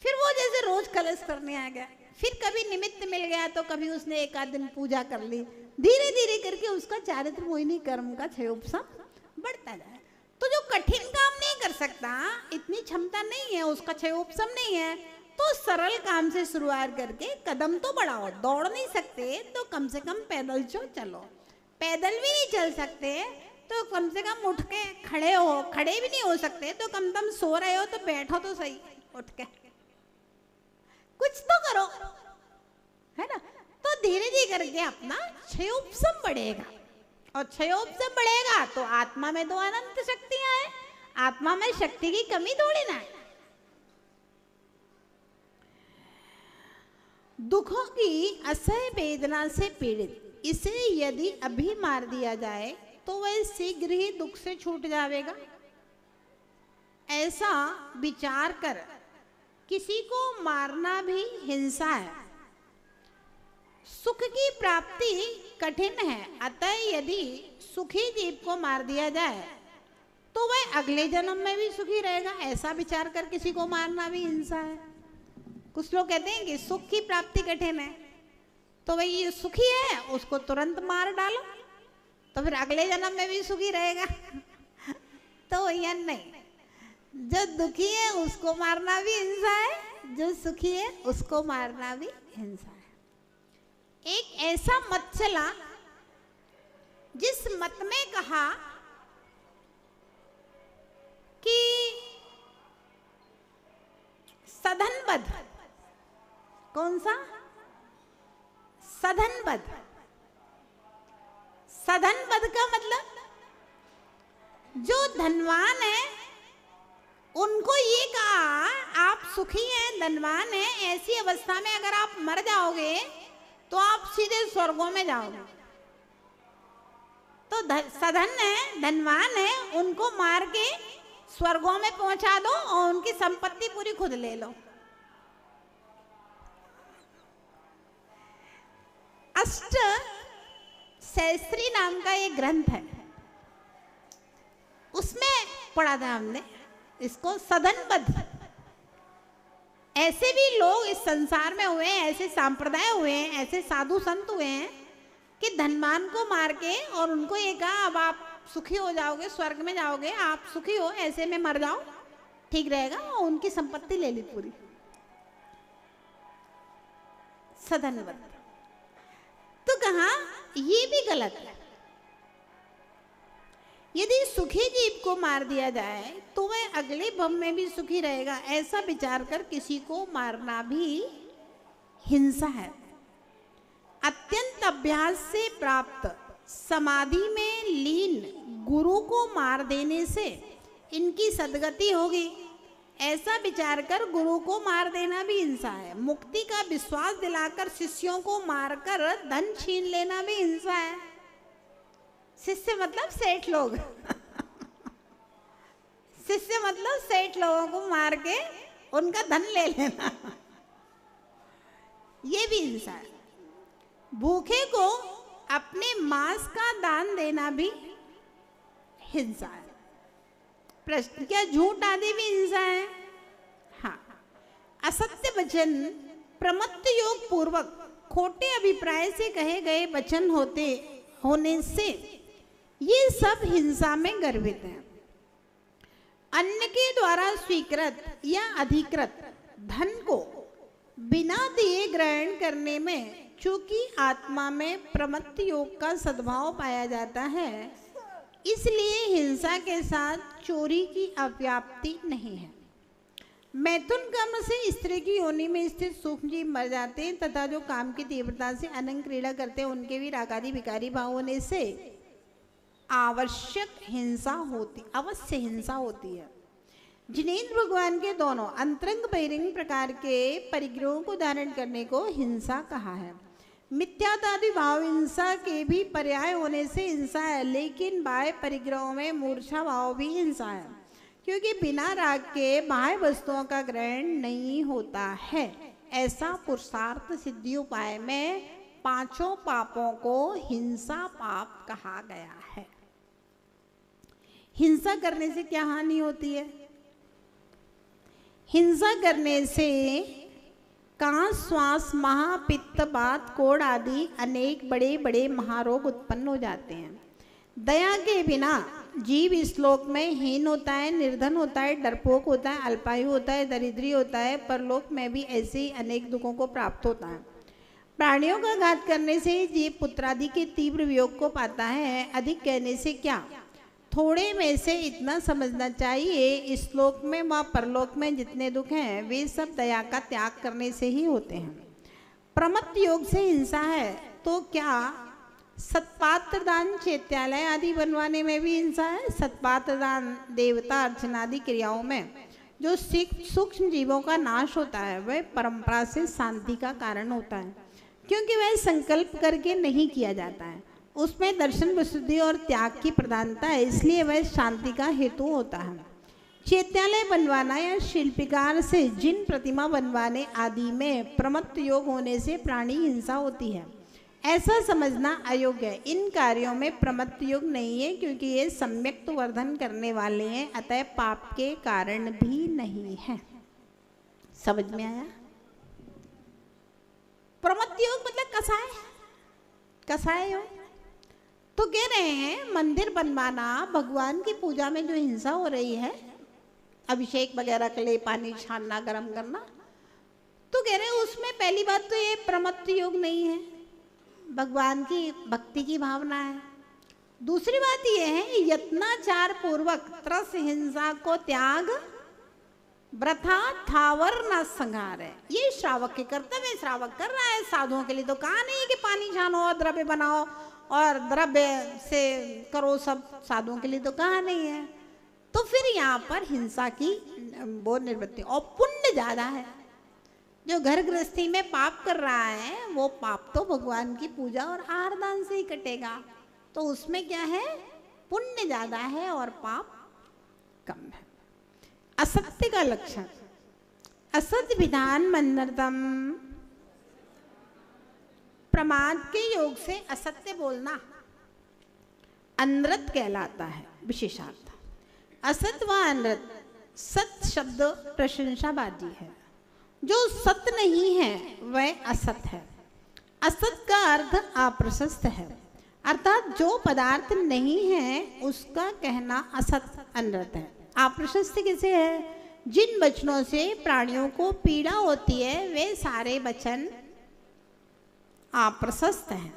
फिर वो जैसे रोज कलश करने आ गया, फिर कभी निमित्त मिल गया तो कभी उसने 1 आध दिन पूजा कर ली, धीरे धीरे करके उसका चारित्र मोहिनी कर्म का क्षयोपशम बढ़ता जाए। तो जो कठिन काम नहीं कर सकता, इतनी क्षमता नहीं है, उसका क्षयोपशम नहीं है, तो सरल काम से शुरुआत करके कदम तो बढ़ाओ। दौड़ नहीं सकते तो कम से कम पैदल चलो, पैदल भी नहीं चल सकते तो कम से कम उठ के खड़े हो, खड़े भी नहीं हो सकते तो कम से कम सो रहे हो तो बैठो तो सही उठ के, कुछ तो करो, है ना। तो धीरे धीरे करके अपना क्षयोपशम बढ़ेगा, और क्षयोपशम बढ़ेगा तो आत्मा में तो अनंत शक्तियां हैं, आत्मा में शक्ति की कमी थोड़ी ना है। दुखों की असह्य वेदना से पीड़ित इसे यदि अभी मार दिया जाए तो वह शीघ्र ही दुख से छूट जाएगा। ऐसा विचार कर किसी को मारना भी हिंसा है। सुख की प्राप्ति कठिन है, अतः यदि सुखी जीव को मार दिया जाए तो वह अगले जन्म में भी सुखी रहेगा। ऐसा विचार कर किसी को मारना भी हिंसा है। कुछ लोग कहते हैं कि सुख की प्राप्ति कठिन है, तो वही ये सुखी है उसको तुरंत मार डालो तो फिर अगले जन्म में भी सुखी रहेगा। तो यह नहीं, जो दुखी है उसको मारना भी हिंसा है, जो सुखी है उसको मारना भी हिंसा है। एक ऐसा मत चला जिस मत में कहा कि सधनवध, कौन सा? सधनवध। सधनवध का मतलब जो धनवान है उनको ये कहा आप सुखी हैं, धनवान हैं, ऐसी अवस्था में अगर आप मर जाओगे तो आप सीधे स्वर्गों में जाओगे। तो सधन है, धनवान है, उनको मार के स्वर्गों में पहुंचा दो और उनकी संपत्ति पूरी खुद ले लो। अष्ट सहस्त्री नाम का एक ग्रंथ है, उसमें पढ़ा था हमने इसको सधनवध। ऐसे भी लोग इस संसार में हुए हैं, ऐसे संप्रदाय हुए हैं, ऐसे साधु संत हुए हैं कि धनवान को मार के और उनको ये कहा अब आप सुखी हो जाओगे, स्वर्ग में जाओगे, आप सुखी हो, ऐसे में मर जाओ ठीक रहेगा, और उनकी संपत्ति ले ली पूरी। सधनवध। तो कहा ये भी गलत है। यदि सुखी जीव को मार दिया जाए तो वह अगले भव में भी सुखी रहेगा, ऐसा विचार कर किसी को मारना भी हिंसा है। अत्यंत अभ्यास से प्राप्त समाधि में लीन गुरु को मार देने से इनकी सद्गति होगी, ऐसा विचार कर गुरु को मार देना भी हिंसा है। मुक्ति का विश्वास दिलाकर शिष्यों को मारकर धन छीन लेना भी हिंसा है। शिष्य मतलब सेठ लोग। शिष्य मतलब सेठ लोगों को मार के उनका धन ले लेना, ये भी हिंसा है। भूखे को अपने मांस का दान देना भी हिंसा है। प्रश्न, क्या झूठ आदि भी हिंसा है? हाँ। असत्य वचन प्रमत्त योग पूर्वक खोटे अभिप्राय से कहे गए वचन होने से ये सब हिंसा में गर्भित है। अन्य के द्वारा स्वीकृत या अधिकृत धन को बिना दिए ग्रहण करने में चूंकि आत्मा में प्रमत्त योग का सद्भाव पाया जाता है, इसलिए हिंसा के साथ चोरी की अव्याप्ति नहीं है। मैथुन कर्म से स्त्री की योनि में स्थित सूक्ष्म जीव मर जाते हैं तथा जो काम की तीव्रता से अनंग क्रीड़ा करते हैं उनके भी रागादि विकारी भाव होने से अवश्य हिंसा होती है। जिनेंद्र भगवान के दोनों अंतरंग बहिरंग प्रकार के परिग्रहों को धारण करने को हिंसा कहा है। मिथ्यात्वादि भाव हिंसा के भी पर्याय होने से हिंसा है, लेकिन बाह्य परिग्रहों में मूर्छा भाव भी हिंसा है, क्योंकि बिना राग के बाह्य वस्तुओं का ग्रहण नहीं होता है। ऐसा पुरुषार्थ सिद्धि उपाय में पांचों पापों को हिंसा पाप कहा गया है। हिंसा करने से क्या हानि होती है? हिंसा करने से कांस, श्वास, महापित्त, बात, कोढ़ आदि अनेक बड़े बड़े महारोग उत्पन्न हो जाते हैं। दया के बिना जीव इस लोक में हीन होता है, निर्धन होता है, डरपोक होता है, अल्पायु होता है, दरिद्री होता है। परलोक में भी ऐसे ही अनेक दुखों को प्राप्त होता है। प्राणियों का घात करने से जीव पुत्रादि के तीव्र वियोग को पाता है। अधिक कहने से क्या, थोड़े में से इतना समझना चाहिए, इस लोक में व परलोक में जितने दुख हैं वे सब दया का त्याग करने से ही होते हैं। प्रमत्त योग से हिंसा है तो क्या सत्पात्र दान, चैत्यालय आदि बनवाने में भी हिंसा है? सत्पात्र दान, देवता अर्चना आदि क्रियाओं में जो सूक्ष्म जीवों का नाश होता है वह परंपरा से शांति का कारण होता है, क्योंकि वह संकल्प करके नहीं किया जाता है। उसमें दर्शन विशुद्धि और त्याग की प्रधानता है, इसलिए वह शांति का हेतु होता है। चैत्यालय बनवाना या शिल्पकार से जिन प्रतिमा बनवाने आदि में प्रमत्त योग होने से प्राणी हिंसा होती है, ऐसा समझना अयोग्य है। इन कार्यों में प्रमत्त योग नहीं है, क्योंकि ये सम्यक्त वर्धन करने वाले हैं, अतः पाप के कारण भी नहीं है। समझ में आया? प्रमत्त योग मतलब कसाय, कसाय योग। तो कह रहे हैं मंदिर बनवाना, भगवान की पूजा में जो हिंसा हो रही है, अभिषेक वगैरह के लिए पानी छानना, गर्म करना, तो कह रहे हैं उसमें पहली बात तो ये प्रमत्त योग नहीं है, भगवान की भक्ति की भावना है। दूसरी बात यह है यत्नाचार पूर्वक त्रस हिंसा को त्याग व्रथा थावर न संहार है। ये श्रावक के कर्तव्य, श्रावक कर रहा है। साधुओं के लिए तो कहा नहीं कि पानी छानो और द्रव्य बनाओ और द्रव्य से करो, सब साधुओं के लिए तो कहा नहीं है। तो फिर यहाँ पर हिंसा की वो निवृत्ति। और पुण्य ज्यादा है, जो घर गृहस्थी में पाप कर रहा है वो पाप तो भगवान की पूजा और आहार दान से ही कटेगा, तो उसमें क्या है, पुण्य ज्यादा है और पाप कम है। असत्य का लक्षण, असत्य विधान मनर्दम, प्रमाद के योग से असत्य बोलना अनृत कहलाता है। विशेषार्थ असत व अनृत, सत शब्द प्रशंसावादी है, जो सत्य नहीं है वह असत है। असत का अर्थ अप्रशस्त है, अर्थात जो पदार्थ नहीं है उसका कहना असत अनृत है। अप्रशस्त किसे है? जिन वचनों से प्राणियों को पीड़ा होती है वे सारे वचन अप्रशस्त हैं,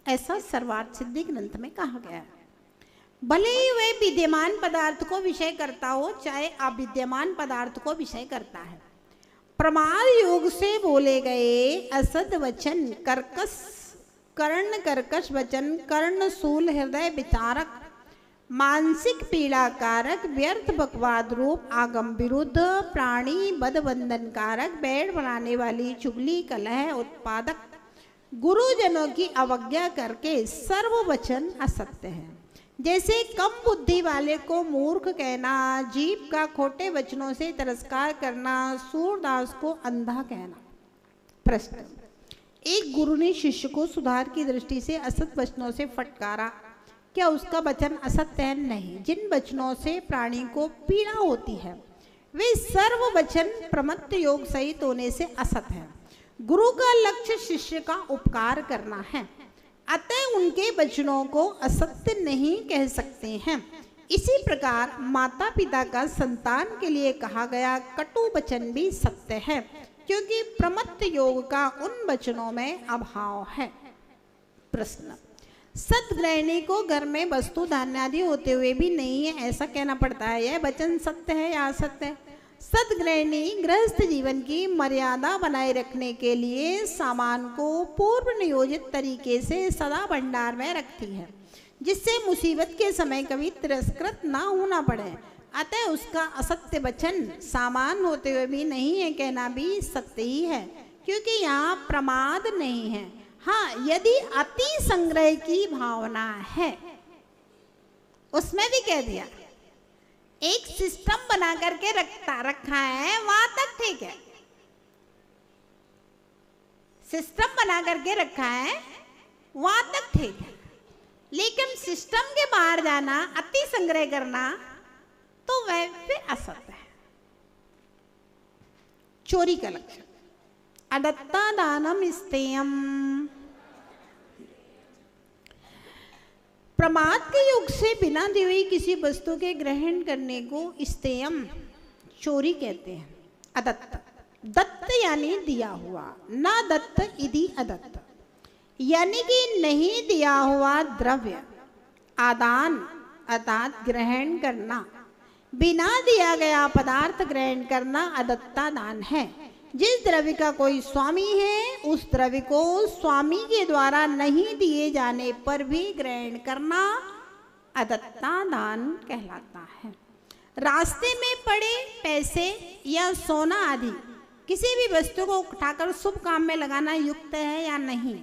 ऐसा सर्वार्थ सिद्धि ग्रंथ में कहा गया है। भले ही वह विद्यमान पदार्थ को विषय करता हो, चाहे अविद्यमान पदार्थ को विषय करता है। प्रमाद योग से बोले गए असद वचन कर्ण कर्कश वचन, कर्णशूल हृदय विचारक, मानसिक पीड़ा कारक, व्यर्थ बकवाद रूप, आगम विरुद्ध, प्राणी बद बंधन कारक, बैठ बनाने वाली चुगली, कलह उत्पादक, गुरुजनों की अवज्ञा करके सर्व वचन असत्य है। जैसे कम बुद्धि वाले को मूर्ख कहना, जीव का खोटे वचनों से तिरस्कार करना, सूरदास को अंधा कहना। प्रश्न, एक गुरु ने शिष्य को सुधार की दृष्टि से असत वचनों से फटकारा, क्या उसका वचन असत्य है? नहीं। जिन वचनों से प्राणी को पीड़ा होती है वे सर्व वचन प्रमत्त योग सहित होने से असत है। गुरु का लक्ष्य शिष्य का उपकार करना है, अतः उनके वचनों को असत्य नहीं कह सकते हैं। इसी प्रकार माता पिता का संतान के लिए कहा गया कटु वचन भी सत्य है, क्योंकि प्रमत्त योग का उन वचनों में अभाव है। प्रश्न, सदग्रहणी को घर में वस्तु धान्य आदि होते हुए भी नहीं है ऐसा कहना पड़ता है, यह वचन सत्य है या असत्य है? सदग्रहणी गृहस्थ जीवन की मर्यादा बनाए रखने के लिए सामान को पूर्व नियोजित तरीके से सदा भंडार में रखती है, जिससे मुसीबत के समय कभी तिरस्कृत ना होना पड़े। अतः उसका असत्य वचन सामान होते हुए भी नहीं है कहना भी सत्य ही है, क्योंकि यहाँ प्रमाद नहीं है। हाँ, यदि अति संग्रह की भावना है, उसमें भी कह दिया एक सिस्टम बना करके रखा है, वहां तक ठीक है, सिस्टम बना करके रखा है वहां तक ठीक है, लेकिन सिस्टम के बाहर जाना, अति संग्रह करना, तो वह फिर असत्य है। चोरी का लक्षण, अदत्ता दानम स्तेयम, प्रमाद के योग से बिना दी हुई किसी वस्तु के ग्रहण करने को स्तेयम, चोरी कहते हैं। अदत्त, दत्त यानी दिया हुआ, ना दत्त इति अदत्त, यानी कि नहीं दिया हुआ द्रव्य। आदान अर्थात ग्रहण करना, बिना दिया गया पदार्थ ग्रहण करना अदत्ता दान है। जिस द्रव्य का कोई स्वामी है उस द्रव्य को स्वामी के द्वारा नहीं दिए जाने पर भी ग्रहण करना अदत्ता दान कहलाता है। रास्ते में पड़े पैसे या सोना आदि किसी भी वस्तु को उठाकर शुभ काम में लगाना युक्त है या नहीं।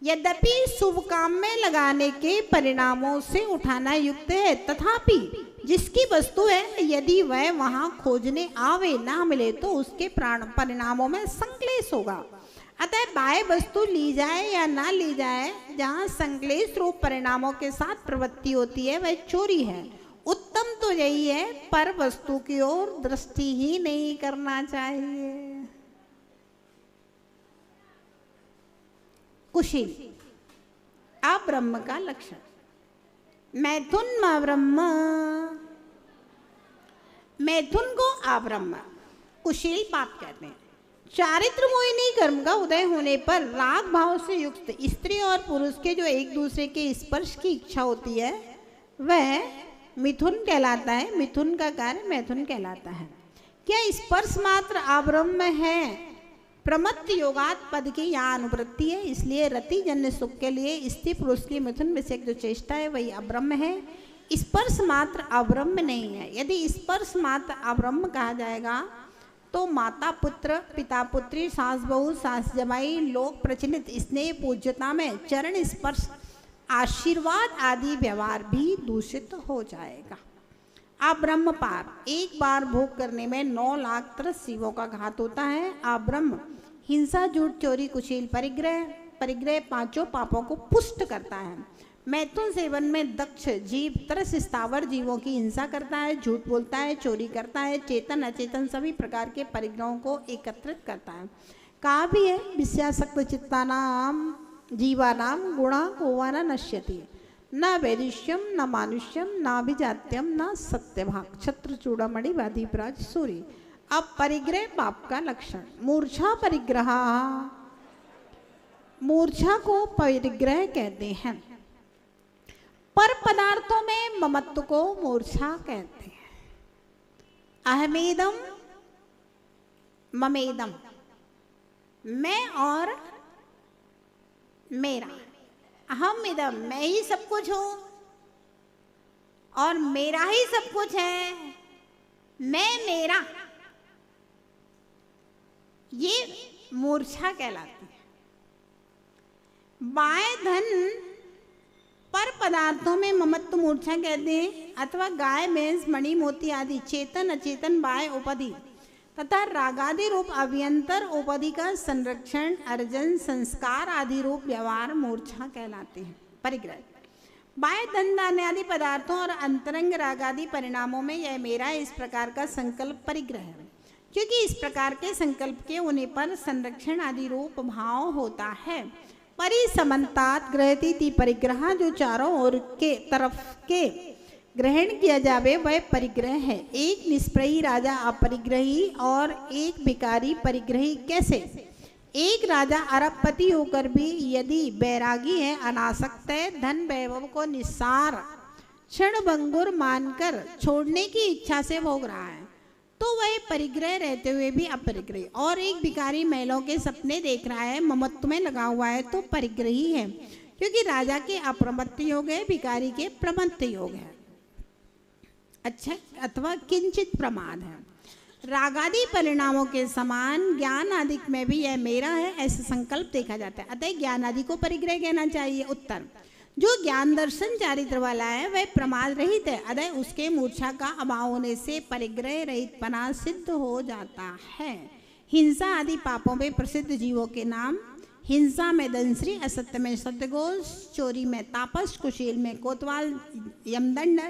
यद्यपि शुभ काम में लगाने के परिणामों से उठाना युक्त है, तथापि जिसकी वस्तु है यदि वह वहां खोजने आवे ना मिले तो उसके परिणामों में संक्लेश होगा। अतः बाह्य वस्तु ली जाए या ना ली जाए, जहाँ संक्लेश रूप परिणामों के साथ प्रवृत्ति होती है वह चोरी है। उत्तम तो यही है पर वस्तु की ओर दृष्टि ही नहीं करना चाहिए। कुशील अब्रह्म का लक्षण। मैथुन ब्रह्म, मैथुन को अब्रह्म, कुशील पाप कहते हैं। चारित्र मोहिनी कर्म का उदय होने पर राग भाव से युक्त स्त्री और पुरुष के जो एक दूसरे के स्पर्श की इच्छा होती है वह मिथुन कहलाता है। मिथुन का कार्य मैथुन कहलाता है। क्या स्पर्श मात्र अब्रह्म है? प्रमत्त योगात पद की यहाँ अनुवृत्ति है, इसलिए रति जन्य सुख के लिए स्त्री पुरुष की मिथुन विषयक जो चेष्टा है वही अब्रह्म है। स्पर्श मात्र अब्रह्म नहीं है। यदि स्पर्श मात्र अब्रह्म कहा जाएगा तो माता पुत्र, पिता पुत्री, सास बहू, सास जमाई, लोक प्रचलित स्नेह पूज्यता में चरण स्पर्श, आशीर्वाद आदि व्यवहार भी दूषित हो जाएगा। अब्रह्म पाप, एक बार भोग करने में 9 लाख 30 जीवों का घात होता है। अब्रह्म हिंसा, झूठ, चोरी, कुशील, परिग्रह 5 पापों को पुष्ट करता है। मैथुन सेवन में दक्ष जीव 30 स्थावर जीवों की हिंसा करता है, झूठ बोलता है, चोरी करता है, चेतन अचेतन सभी प्रकार के परिग्रहों को एकत्रित करता है। कहा भी है विषयासक्त चित्तानाम जीवानाम गुणा कोवाना नश्यति, न वैदिष्यम न मानुष्यम न विजात्यम न सत्यभाग, छत्र चूड़ामणि वादीपराज सूर्य। अब परिग्रह पाप का लक्षण। मूर्छा परिग्रह, मूर्छा को परिग्रह कहते हैं। पर पदार्थों में ममत्व को मूर्छा कहते हैं। अहमेदम ममेदम, मैं और मेरा। अहम इदम, मैं ही सब कुछ हूं और मेरा ही सब कुछ है, मैं मेरा, ये मूर्छा कहलाती है। बाएं धन पर पदार्थों में ममत्व मूर्छा कहते हैं, अथवा गाय भैंस मणि मोती आदि चेतन अचेतन बाह्य उपाधि तथा रागादि रूप अभ्यंतर उपाधि का संरक्षण, अर्जन, संस्कार आदि रूप व्यवहार मूर्छा कहलाते हैं। परिग्रह बाह्य धन दान आदि पदार्थों और अंतरंग रागादि परिणामों में यह मेरा इस प्रकार का संकल्प परिग्रह है, क्योंकि इस प्रकार के संकल्प के होने पर संरक्षण आदि रूप भाव होता है। परिसमन्तात ग्रहती परिग्रह, जो चारों ओर के तरफ के ग्रहण किया जावे वह परिग्रह है। एक निष्प्रयी राजा अपरिग्रही और एक भिकारी परिग्रही कैसे? एक राजा अरबपति होकर भी यदि बैरागी है, अनासक्त है, धन वैभव को निस्सार क्षणभंगुर मानकर छोड़ने की इच्छा से भोग रहा है तो वह परिग्रह रहते हुए भी अपरिग्रही। और एक भिखारी महिलाओं के सपने देख रहा है, ममत्व में लगा हुआ है तो परिग्रही है, क्योंकि राजा के अप्रमत्त योग है, भिखारी के प्रमत्त योग है। अच्छा, अथवा किंचित प्रमाद है। रागादि परिणामों के समान ज्ञान आदि में भी यह मेरा है ऐसा संकल्प देखा जाता है, अतः ज्ञान आदि को परिग्रह कहना चाहिए। उत्तर, जो ज्ञान दर्शन चारित्र वाला है वह प्रमाद रहित है, अतः उसके मूर्छा का अभाव होने से परिग्रह रहित पना सिद्ध हो जाता है। हिंसा आदि पापों में प्रसिद्ध जीवों के नाम: हिंसा में दंश्री, असत्य में सत्यघोष, चोरी में तापस, कुशील में कोतवाल यमदंड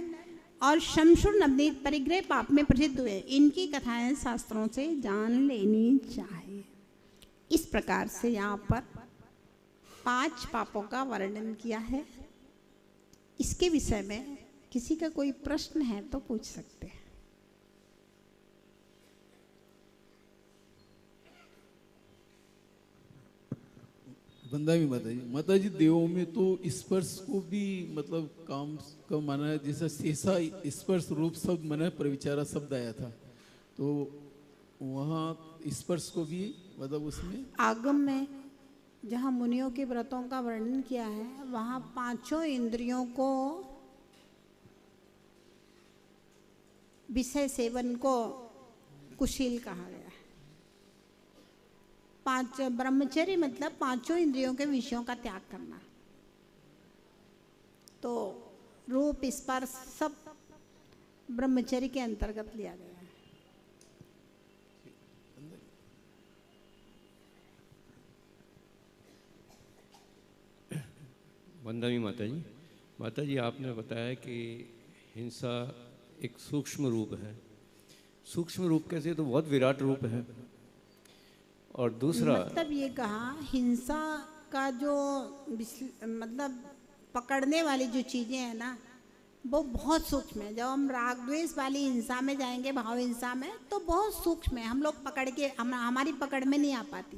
और शमशुर नवनीत परिग्रह पाप में प्रसिद्ध हुए। इनकी कथाएं शास्त्रों से जान लेनी चाहिए। इस प्रकार से यहाँ पर 5 पापों का वर्णन किया है। इसके विषय में किसी का कोई प्रश्न है तो पूछ सकते हैं। बंदा भी माता जी देवों में तो स्पर्श को भी मतलब काम का माना है, जैसा शेषा स्पर्श रूप शब्द माना प्रविचारा शब्द आया था, तो वहाँ स्पर्श को भी मतलब उसमें आगम में जहाँ मुनियों के व्रतों का वर्णन किया है वहाँ 5 इंद्रियों को विषय सेवन को कुशील कहा गया है। 5 ब्रह्मचर्य मतलब 5 इंद्रियों के विषयों का त्याग करना। तो रूप स्पर्श सब ब्रह्मचर्य के अंतर्गत लिया गया है। वंदनी माता जी आपने बताया कि हिंसा एक सूक्ष्म रूप है। सूक्ष्म रूप कैसे, तो बहुत विराट रूप है। और दूसरा मतलब ये कहा हिंसा का जो मतलब पकड़ने वाली जो चीजें हैं ना वो बहुत सूक्ष्म है। जब हम राग द्वेष वाली हिंसा में जाएंगे, भाव हिंसा में, तो बहुत सूक्ष्म है, हम लोग पकड़ के हमारी पकड़ में नहीं आ पाती।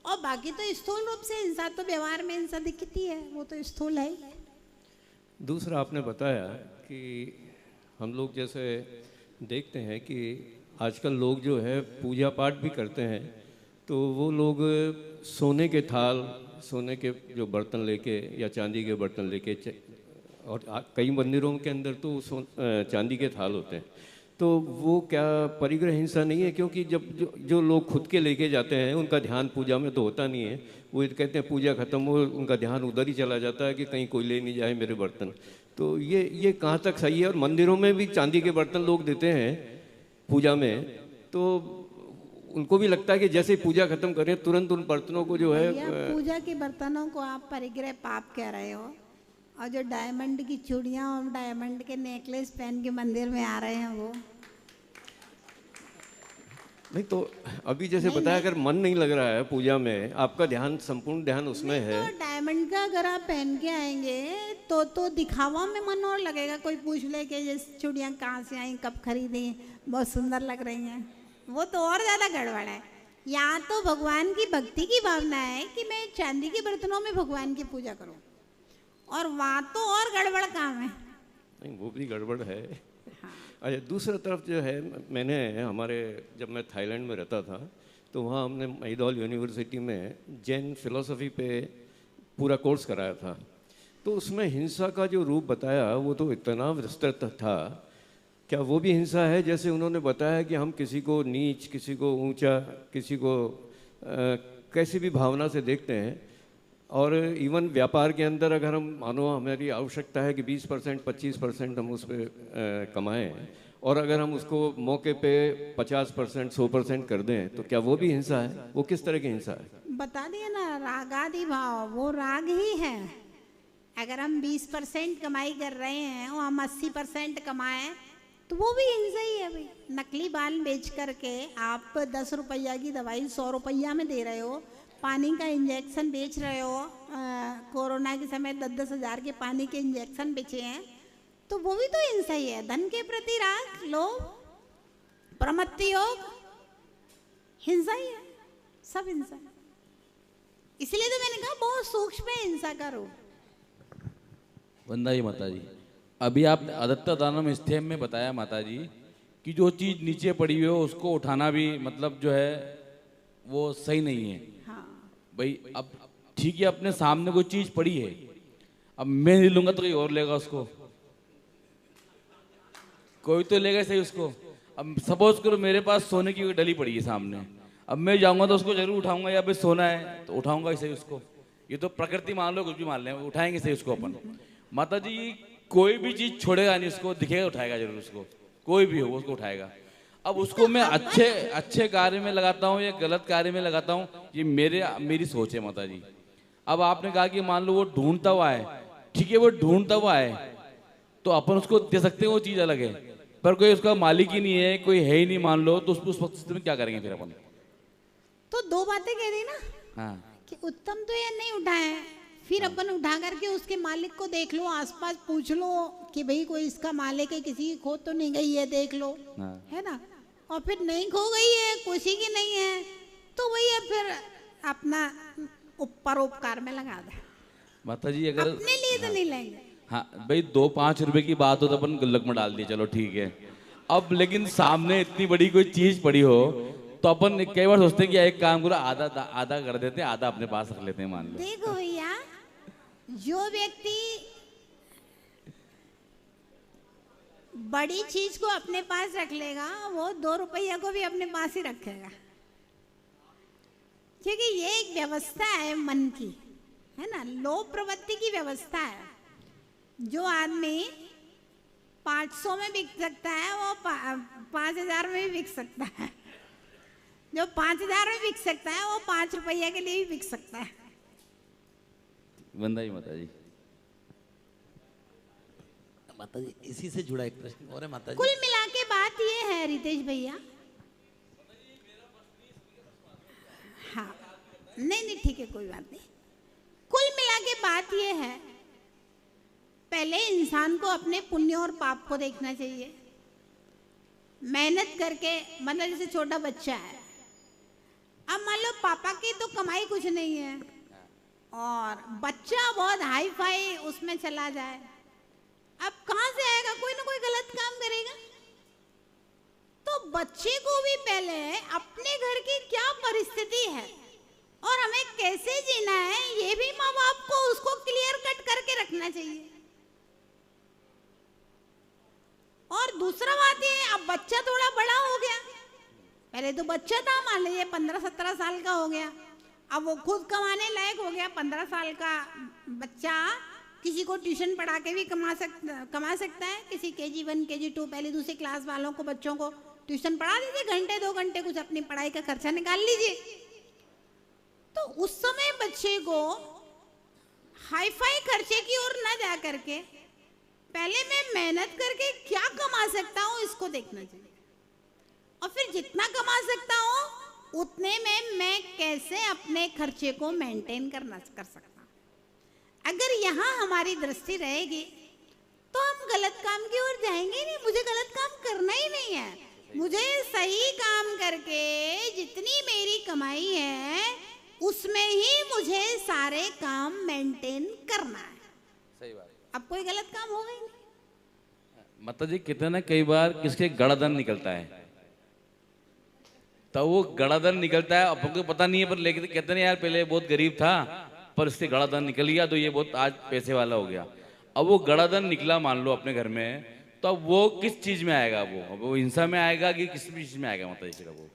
और बाकी तो स्थूल रूप से हिंसा तो व्यवहार में हिंसा दिखती है, वो तो स्थूल है ही। दूसरा आपने बताया कि हम लोग जैसे देखते हैं कि आजकल लोग जो है पूजा पाठ भी करते हैं, तो वो लोग सोने के थाल, सोने के जो बर्तन लेके या चांदी के बर्तन लेके, और कई मंदिरों के अंदर तो चांदी के थाल होते हैं। तो वो क्या परिग्रह हिंसा नहीं है? क्योंकि जब जो लोग खुद के लेके जाते हैं उनका ध्यान पूजा में तो होता नहीं है। वो कहते हैं पूजा खत्म हो, उनका ध्यान उधर ही चला जाता है कि कहीं कोई ले नहीं जाए मेरे बर्तन। तो ये कहाँ तक सही है? और मंदिरों में भी चांदी के बर्तन लोग देते हैं पूजा में, तो उनको भी लगता है कि जैसे ही पूजा खत्म करें तुरंत उन बर्तनों को जो है पूजा के बर्तनों को आप परिग्रह पाप कह रहे हो। और जो डायमंड की चूड़ियां और डायमंड के नेकलेस पहन के मंदिर में आ रहे हैं वो नहीं। तो अभी जैसे बताया, अगर मन नहीं लग रहा है पूजा में, आपका ध्यान संपूर्ण ध्यान उसमें है, तो डायमंड का अगर आप पहन के आएंगे तो दिखावा में मन और लगेगा। कोई पूछ ले कि ये चूड़ियां कहाँ से आई, कब खरीदी, बहुत सुंदर लग रही हैं, वो तो और ज्यादा गड़बड़ है। यहाँ तो भगवान की भक्ति की भावना है कि मैं चांदी के बर्तनों में भगवान की पूजा करूं, और वहाँ तो और गड़बड़ काम है। नहीं वो भी गड़बड़ है। अच्छा, दूसरा तरफ जो है, मैंने जब मैं थाईलैंड में रहता था तो वहाँ हमने मैदौल यूनिवर्सिटी में जैन फिलॉसफी पे पूरा कोर्स कराया था। तो उसमें हिंसा का जो रूप बताया वो तो इतना विस्तृत था। क्या वो भी हिंसा है? जैसे उन्होंने बताया कि हम किसी को नीच, किसी को ऊंचा, किसी को कैसी भी भावना से देखते हैं। और इवन व्यापार के अंदर अगर हम मानो हमारी आवश्यकता है कि 20% 25% हम उस पर कमाएं, और अगर हम उसको मौके पे 50% 100% कर दें, तो क्या वो भी हिंसा है? वो किस तरह की हिंसा है? बता दिया ना, रागादि भाव वो राग ही है। अगर हम 20% कमाई कर रहे हैं और हम 80% कमाएं तो वो भी हिंसा ही है भाई। नकली बाल बेच करके आप 10 रुपया की दवाई 100 रुपया में दे रहे हो, पानी का इंजेक्शन बेच रहे हो। कोरोना के समय 10-10 हज़ार के पानी के इंजेक्शन बेचे हैं, तो वो भी तो हिंसा ही है। धन के प्रति राग, लोभ, प्रमत्ति योग, हिंसा ही है, सब हिंसा है। इसलिए तो मैंने कहा बहुत सूक्ष्म है हिंसा का रूप। वंदाई माता जी, अभी आप आदत्ता दानम स्थेम में बताया माता जी कि जो चीज नीचे पड़ी हुई हो उसको उठाना भी मतलब जो है वो सही नहीं है। भाई अब ठीक है, अपने सामने कोई चीज पड़ी है, अब मैं नहीं लूंगा तो कोई और लेगा उसको, कोई तो लेगा सही उसको। अब सपोज करो मेरे पास सोने की कोई डली पड़ी है सामने, अब मैं जाऊंगा तो उसको जरूर उठाऊंगा, या भाई सोना है तो उठाऊंगा ही सही उसको। ये तो प्रकृति मान लो, कुछ भी मान लें, उठाएंगे सही उसको अपन। माता जी कोई भी चीज छोड़ेगा नहीं, उसको दिखेगा उठाएगा जरूर उसको, कोई भी हो वो उसको उठाएगा। अब उसको मैं अच्छे कार्य में लगाता हूँ या गलत कार्य में लगाता हूँ, ये मेरी सोच है माता जी। अब आपने कहा कि मान लो वो ढूंढता हुआ है, ठीक है वो ढूंढता हुआ है तो अपन उसको दे सकते हैं, वो चीज अलग है, पर कोई उसका मालिक ही नहीं है, कोई है ही नहीं मान लो, तो उस वक्त में क्या करेंगे फिर अपन? तो 2 बातें कह दी ना। हाँ, कि उत्तम तो ये नहीं उठाए, फिर अपन उठा करके उसके मालिक को देख लो, आसपास पूछ लो कि भाई कोई इसका मालिक है, किसी की खो तो नहीं गई है, देख लो, है ना। और फिर नहीं खो गई है, किसी की नहीं है, तो वही है फिर अपना परोपकार में लगा दे माता जी। अगर अपने लिए तो नहीं लेंगे। हाँ भाई, 2-5 रुपए की बात हो तो अपन गुल्लक में डाल दिए, चलो ठीक है। अब लेकिन सामने इतनी बड़ी कोई चीज पड़ी हो तो अपन कई बार सोचते हैं कि एक काम करो, आधा कर देते हैं, आधा अपने पास रख लेते हैं, मान लो। देखो भैया, जो व्यक्ति बड़ी चीज को अपने पास रख लेगा, वो 2 रुपया को भी अपने पास ही रखेगा। क्योंकि ये एक व्यवस्था है मन की, है ना, लोभ प्रवृत्ति की व्यवस्था है। जो आदमी 500 में बिक सकता है वो 5000 में भी बिक सकता है। जो 5000 में बिक सकता है वो 5 रुपया के लिए भी बिक सकता है। वंदना जी माता जी। माता जी इसी से जुड़ा एक प्रश्न और है माता जी। कुल मिला के बात ये है रितेश भैया, हाँ नहीं ठीक है, कोई बात नहीं। कुल मिला के बात ये है, पहले इंसान को अपने पुण्य और पाप को देखना चाहिए। मेहनत करके, मतलब जैसे छोटा बच्चा है, अब मान लो पापा की तो कमाई कुछ नहीं है और बच्चा बहुत हाई फाई उसमें चला जाए, अब कहाँ से आएगा? कोई ना कोई गलत काम करेगा। तो बच्चे को भी पहले अपने घर की क्या परिस्थिति है और हमें कैसे जीना है, ये भी माँ बाप को उसको क्लियर कट करके रखना चाहिए। और दूसरा बात ये, अब बच्चा थोड़ा बड़ा हो गया, पहले तो बच्चा था, मान लीजिए 15-17 साल का हो गया, अब वो खुद कमाने लायक हो गया। 15 साल का बच्चा किसी को ट्यूशन पढ़ा के भी कमा सकता है। किसी KG1 KG2 पहली दूसरी क्लास वालों को, बच्चों को ट्यूशन पढ़ा दीजिए, घंटे 2 घंटे कुछ अपनी पढ़ाई का खर्चा निकाल लीजिए। तो उस समय बच्चे को हाई फाई खर्चे की ओर ना जा करके पहले मैं मेहनत करके क्या कमा सकता हूँ इसको देखना चाहिए, और फिर जितना कमा सकता हूँ उतने में मैं कैसे अपने खर्चे को मेंटेन कर सकता हूँ। अगर यहाँ हमारी दृष्टि रहेगी तो हम गलत काम की ओर जाएंगे नहीं। मुझे गलत काम करना ही नहीं है, मुझे सही काम करके जितनी मेरी कमाई है उसमें ही मुझे सारे काम मेंटेन करना है। सही बात। अब कोई गलत काम होगा ही नहीं। माता जी कहते हैं ना, कई बार किसके गड़ाधन निकलता है, तो वो गड़ाधन निकलता है, अपन को पता नहीं है, पर लेकिन कहते हैं यार पहले बहुत गरीब था पर इससे गड़ाधन निकल गया तो ये बहुत आज पैसे वाला हो गया। अब वो गड़ाधन निकला मान लो अपने घर में, तो अब वो किस चीज में आएगा? वो हिंसा में आएगा कि किस चीज में आएगा माता जी? फिर वो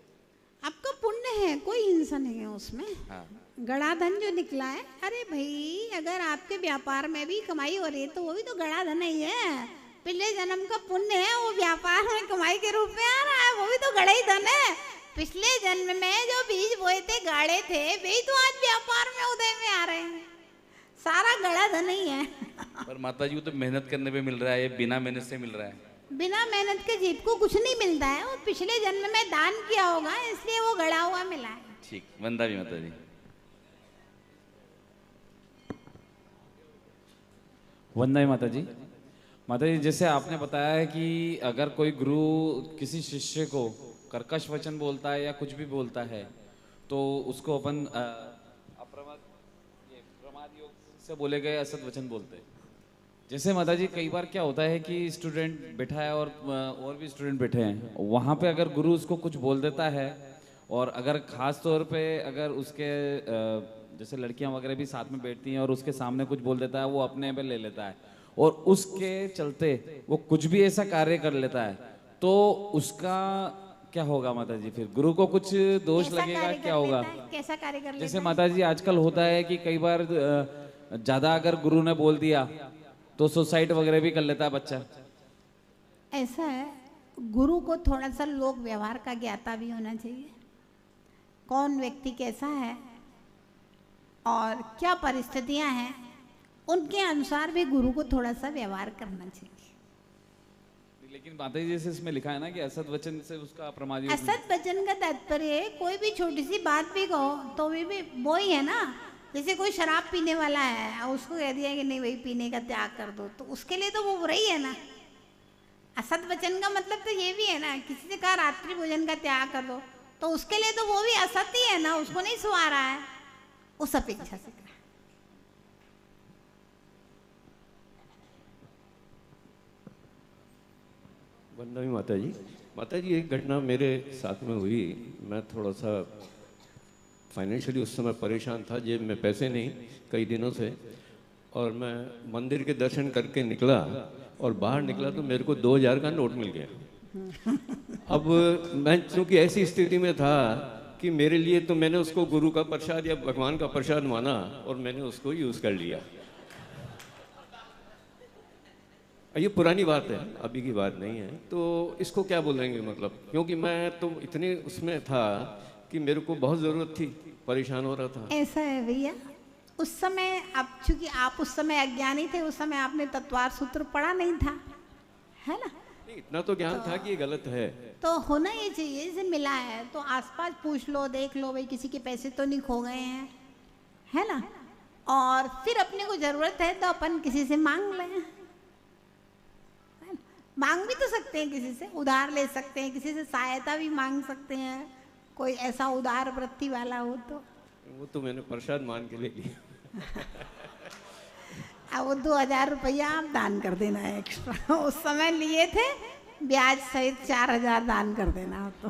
आपका पुण्य है, कोई हिंसा नहीं है उसमें। हाँ। गड़ा धन जो निकला है, अरे भाई अगर आपके व्यापार में भी कमाई हो रही है तो वो भी तो गड़ा धन ही है। पिछले जन्म का पुण्य है, वो व्यापार में कमाई के रूप में आ रहा है, वो भी तो गड़ा ही धन है। पिछले जन्म में जो बीज बोए थे, गाड़े थे, वे तो आज व्यापार में उदय में आ रहे हैं। सारा गड़ा धन ही है। पर माता जी वो तो मेहनत करने पे मिल रहा है, बिना मेहनत से मिल रहा है। बिना मेहनत के जीव को कुछ नहीं मिलता है, वो पिछले जन्म में दान किया होगा इसलिए वो गड़ा हुआ मिला है। ठीक, वंदा भी माता जी। वंदना माता जी। माता जी जैसे आपने बताया है कि अगर कोई गुरु किसी शिष्य को कर्कश वचन बोलता है या कुछ भी बोलता है तो उसको अपन प्रमाद योग से बोले गए असत वचन बोलते हैं। जैसे माता जी कई बार क्या होता है कि स्टूडेंट बैठा है और भी स्टूडेंट बैठे हैं, वहाँ पे अगर गुरु उसको कुछ बोल देता है और अगर खास तौर पे अगर उसके जैसे लड़कियां वगैरह भी साथ में बैठती हैं और उसके सामने कुछ बोल देता है, वो अपने पे ले लेता है और उसके चलते वो कुछ भी ऐसा कार्य कर लेता है, तो उसका क्या होगा माता जी? फिर गुरु को कुछ दोष लगेगा, क्या होगा? कैसा कार्य कर लेता जैसे है? माता जी आजकल होता है कि कई बार ज्यादा अगर गुरु ने बोल दिया तो सुसाइड वगैरह भी कर लेता है बच्चा। ऐसा है, गुरु को थोड़ा सा लोक व्यवहार का ज्ञाता भी होना चाहिए। कौन व्यक्ति कैसा है और क्या परिस्थितियां हैं, उनके अनुसार भी गुरु को थोड़ा सा व्यवहार करना चाहिए। लेकिन माता जी जैसे इसमें लिखा है ना कि असत वचन से उसका प्रमाद योग असत वचन का तात्पर्य कोई भी छोटी सी बात भी कहो तो भी वो ही है ना। जैसे कोई शराब पीने वाला है और उसको कह दिया कि नहीं भाई पीने का त्याग कर दो, तो उसके लिए तो वो बुरा ही है ना। असत वचन का मतलब तो ये भी है ना, किसी से कहा रात्रि भोजन का त्याग कर दो तो उसके लिए तो वो भी असत ही है ना, उसको नहीं सुहा रहा है, उस अपेक्षा से कहा। वंदना माता जी। माता जी एक घटना मेरे साथ में हुई। मैं थोड़ा सा फाइनेंशियली उस समय परेशान था, जेब में पैसे नहीं कई दिनों से। और मैं मंदिर के दर्शन करके निकला और बाहर निकला तो मेरे को 2000 का नोट मिल गया। अब मैं चूंकि ऐसी स्थिति में था कि मेरे लिए तो मैंने उसको गुरु का प्रसाद या भगवान का प्रसाद माना और मैंने उसको यूज़ कर लिया। ये पुरानी बात है, अभी की बात नहीं है। तो इसको क्या बोलेंगे मतलब, क्योंकि मैं तो इतने उसमें था कि मेरे को बहुत ज़रूरत थी, परेशान हो रहा था। ऐसा है भैया, उस समय अब चूंकि आप उस समय अज्ञानी थे, उस समय आपने तत्वार सूत्र पढ़ा नहीं था, है ना? नहीं, इतना तो ज्ञान था कि ये गलत है। तो होना ये चाहिए, जैसे मिला है तो आसपास पूछ लो, देख लो भाई किसी के पैसे तो नहीं खो गए हैं, है ना? और फिर अपने को जरूरत है तो अपन किसी से मांग लें, है ना? मांग भी तो सकते हैं, किसी से उधार ले सकते हैं, किसी से सहायता भी मांग सकते हैं, कोई ऐसा उदार वृत्ति वाला हो तो। वो तो मैंने प्रसाद मान के ले लिया। अब वो 2000 रुपया आप दान कर देना है एक्स्ट्रा, उस समय लिए थे, ब्याज सहित 4000 दान कर देना हो तो।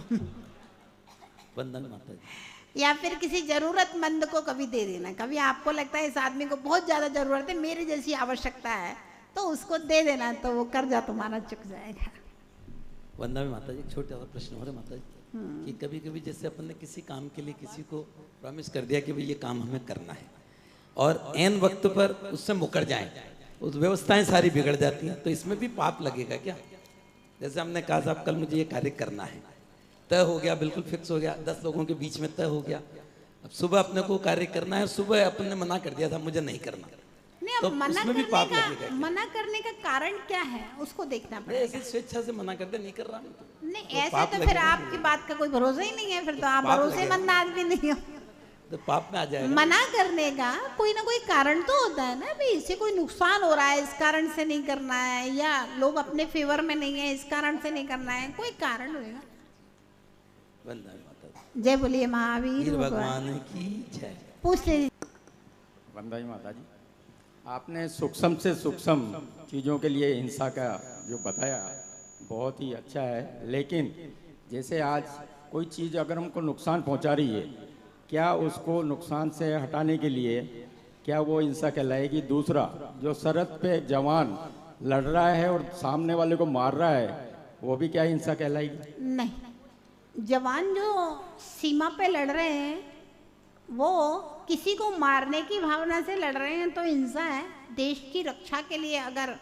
वंदन माता जी। या फिर किसी जरूरतमंद को कभी दे देना, कभी आपको लगता है इस आदमी को बहुत ज्यादा जरूरत है, मेरी जैसी आवश्यकता है, तो उसको दे देना, तो वो कर्जा तुम्हारा चुक जाएगा। वंदना में माता जी एक छोटा सा प्रश्न हो रहा है माता जी, कि कभी कभी जैसे अपन ने किसी काम के लिए किसी को प्रॉमिस कर दिया कि भाई ये काम हमें करना है, और एन वक्त पर उससे मुकर जाए, उस व्यवस्थाएं सारी बिगड़ जाती हैं, तो इसमें भी पाप लगेगा क्या? जैसे हमने कहा साहब कल मुझे ये कार्य करना है, तय हो गया, बिल्कुल फिक्स हो गया, 10 लोगों के बीच में तय हो गया, अब सुबह अपने को कार्य करना है, सुबह अपन ने मना कर दिया था मुझे नहीं करना, नहीं, अब तो मना उसमें भी करने पाप का लगेगा क्या? मना करने का कारण क्या है उसको देखना अरे पड़ेगा। ऐसे स्वेच्छा से मना कर दे, नहीं कर रहा मैं तो। नहीं तो ऐसे पाप तो फिर लगेगा। आपकी बात का कोई भरोसा ही नहीं है, फिर तो आप पाप भरोसेमंद आदमी नहीं हो। तो पाप में आ जाएगा। मना करने का कोई ना कोई कारण तो होता है ना, भाई इससे कोई नुकसान हो रहा है इस कारण से नहीं करना है, या लोग अपने फेवर में नहीं है इस कारण से नहीं करना है, कोई कारण होगा। वंदना में माता जी। जय बोलिए महावीर वीर भगवान भगवान की जय। पूछ लीजिए। वंदना माता जी, आपने सूक्ष्म से सूक्ष्म चीज़ों के लिए हिंसा का जो बताया बहुत ही अच्छा है, लेकिन जैसे आज कोई चीज़ अगर हमको नुकसान पहुंचा रही है, क्या उसको नुकसान से हटाने के लिए क्या वो हिंसा कहलाएगी? दूसरा, जो सरहद पे जवान लड़ रहा है और सामने वाले को मार रहा है, वो भी क्या हिंसा कहलाएगी? नहीं, जवान जो सीमा पे लड़ रहे हैं वो किसी को मारने की भावना से लड़ रहे हैं तो हिंसा है, देश की रक्षा के लिए अगर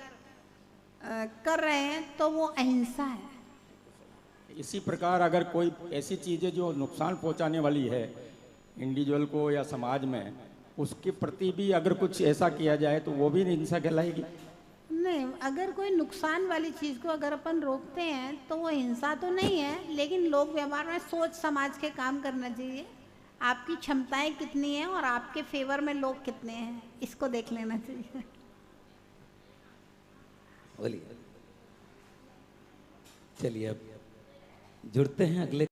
कर रहे हैं तो वो अहिंसा है। इसी प्रकार अगर कोई ऐसी चीज़ें जो नुकसान पहुंचाने वाली है इंडिविजुअल को या समाज में, उसके प्रति भी अगर कुछ ऐसा किया जाए तो वो भी हिंसा कहलाएगी? नहीं, अगर कोई नुकसान वाली चीज़ को अगर अपन रोकते हैं तो वो हिंसा तो नहीं है, लेकिन लोक व्यवहार में सोच समझ के काम करना चाहिए। आपकी क्षमताएं कितनी हैं और आपके फेवर में लोग कितने हैं, इसको देख लेना चाहिए। बोलिए। चलिए अब जुड़ते हैं अगले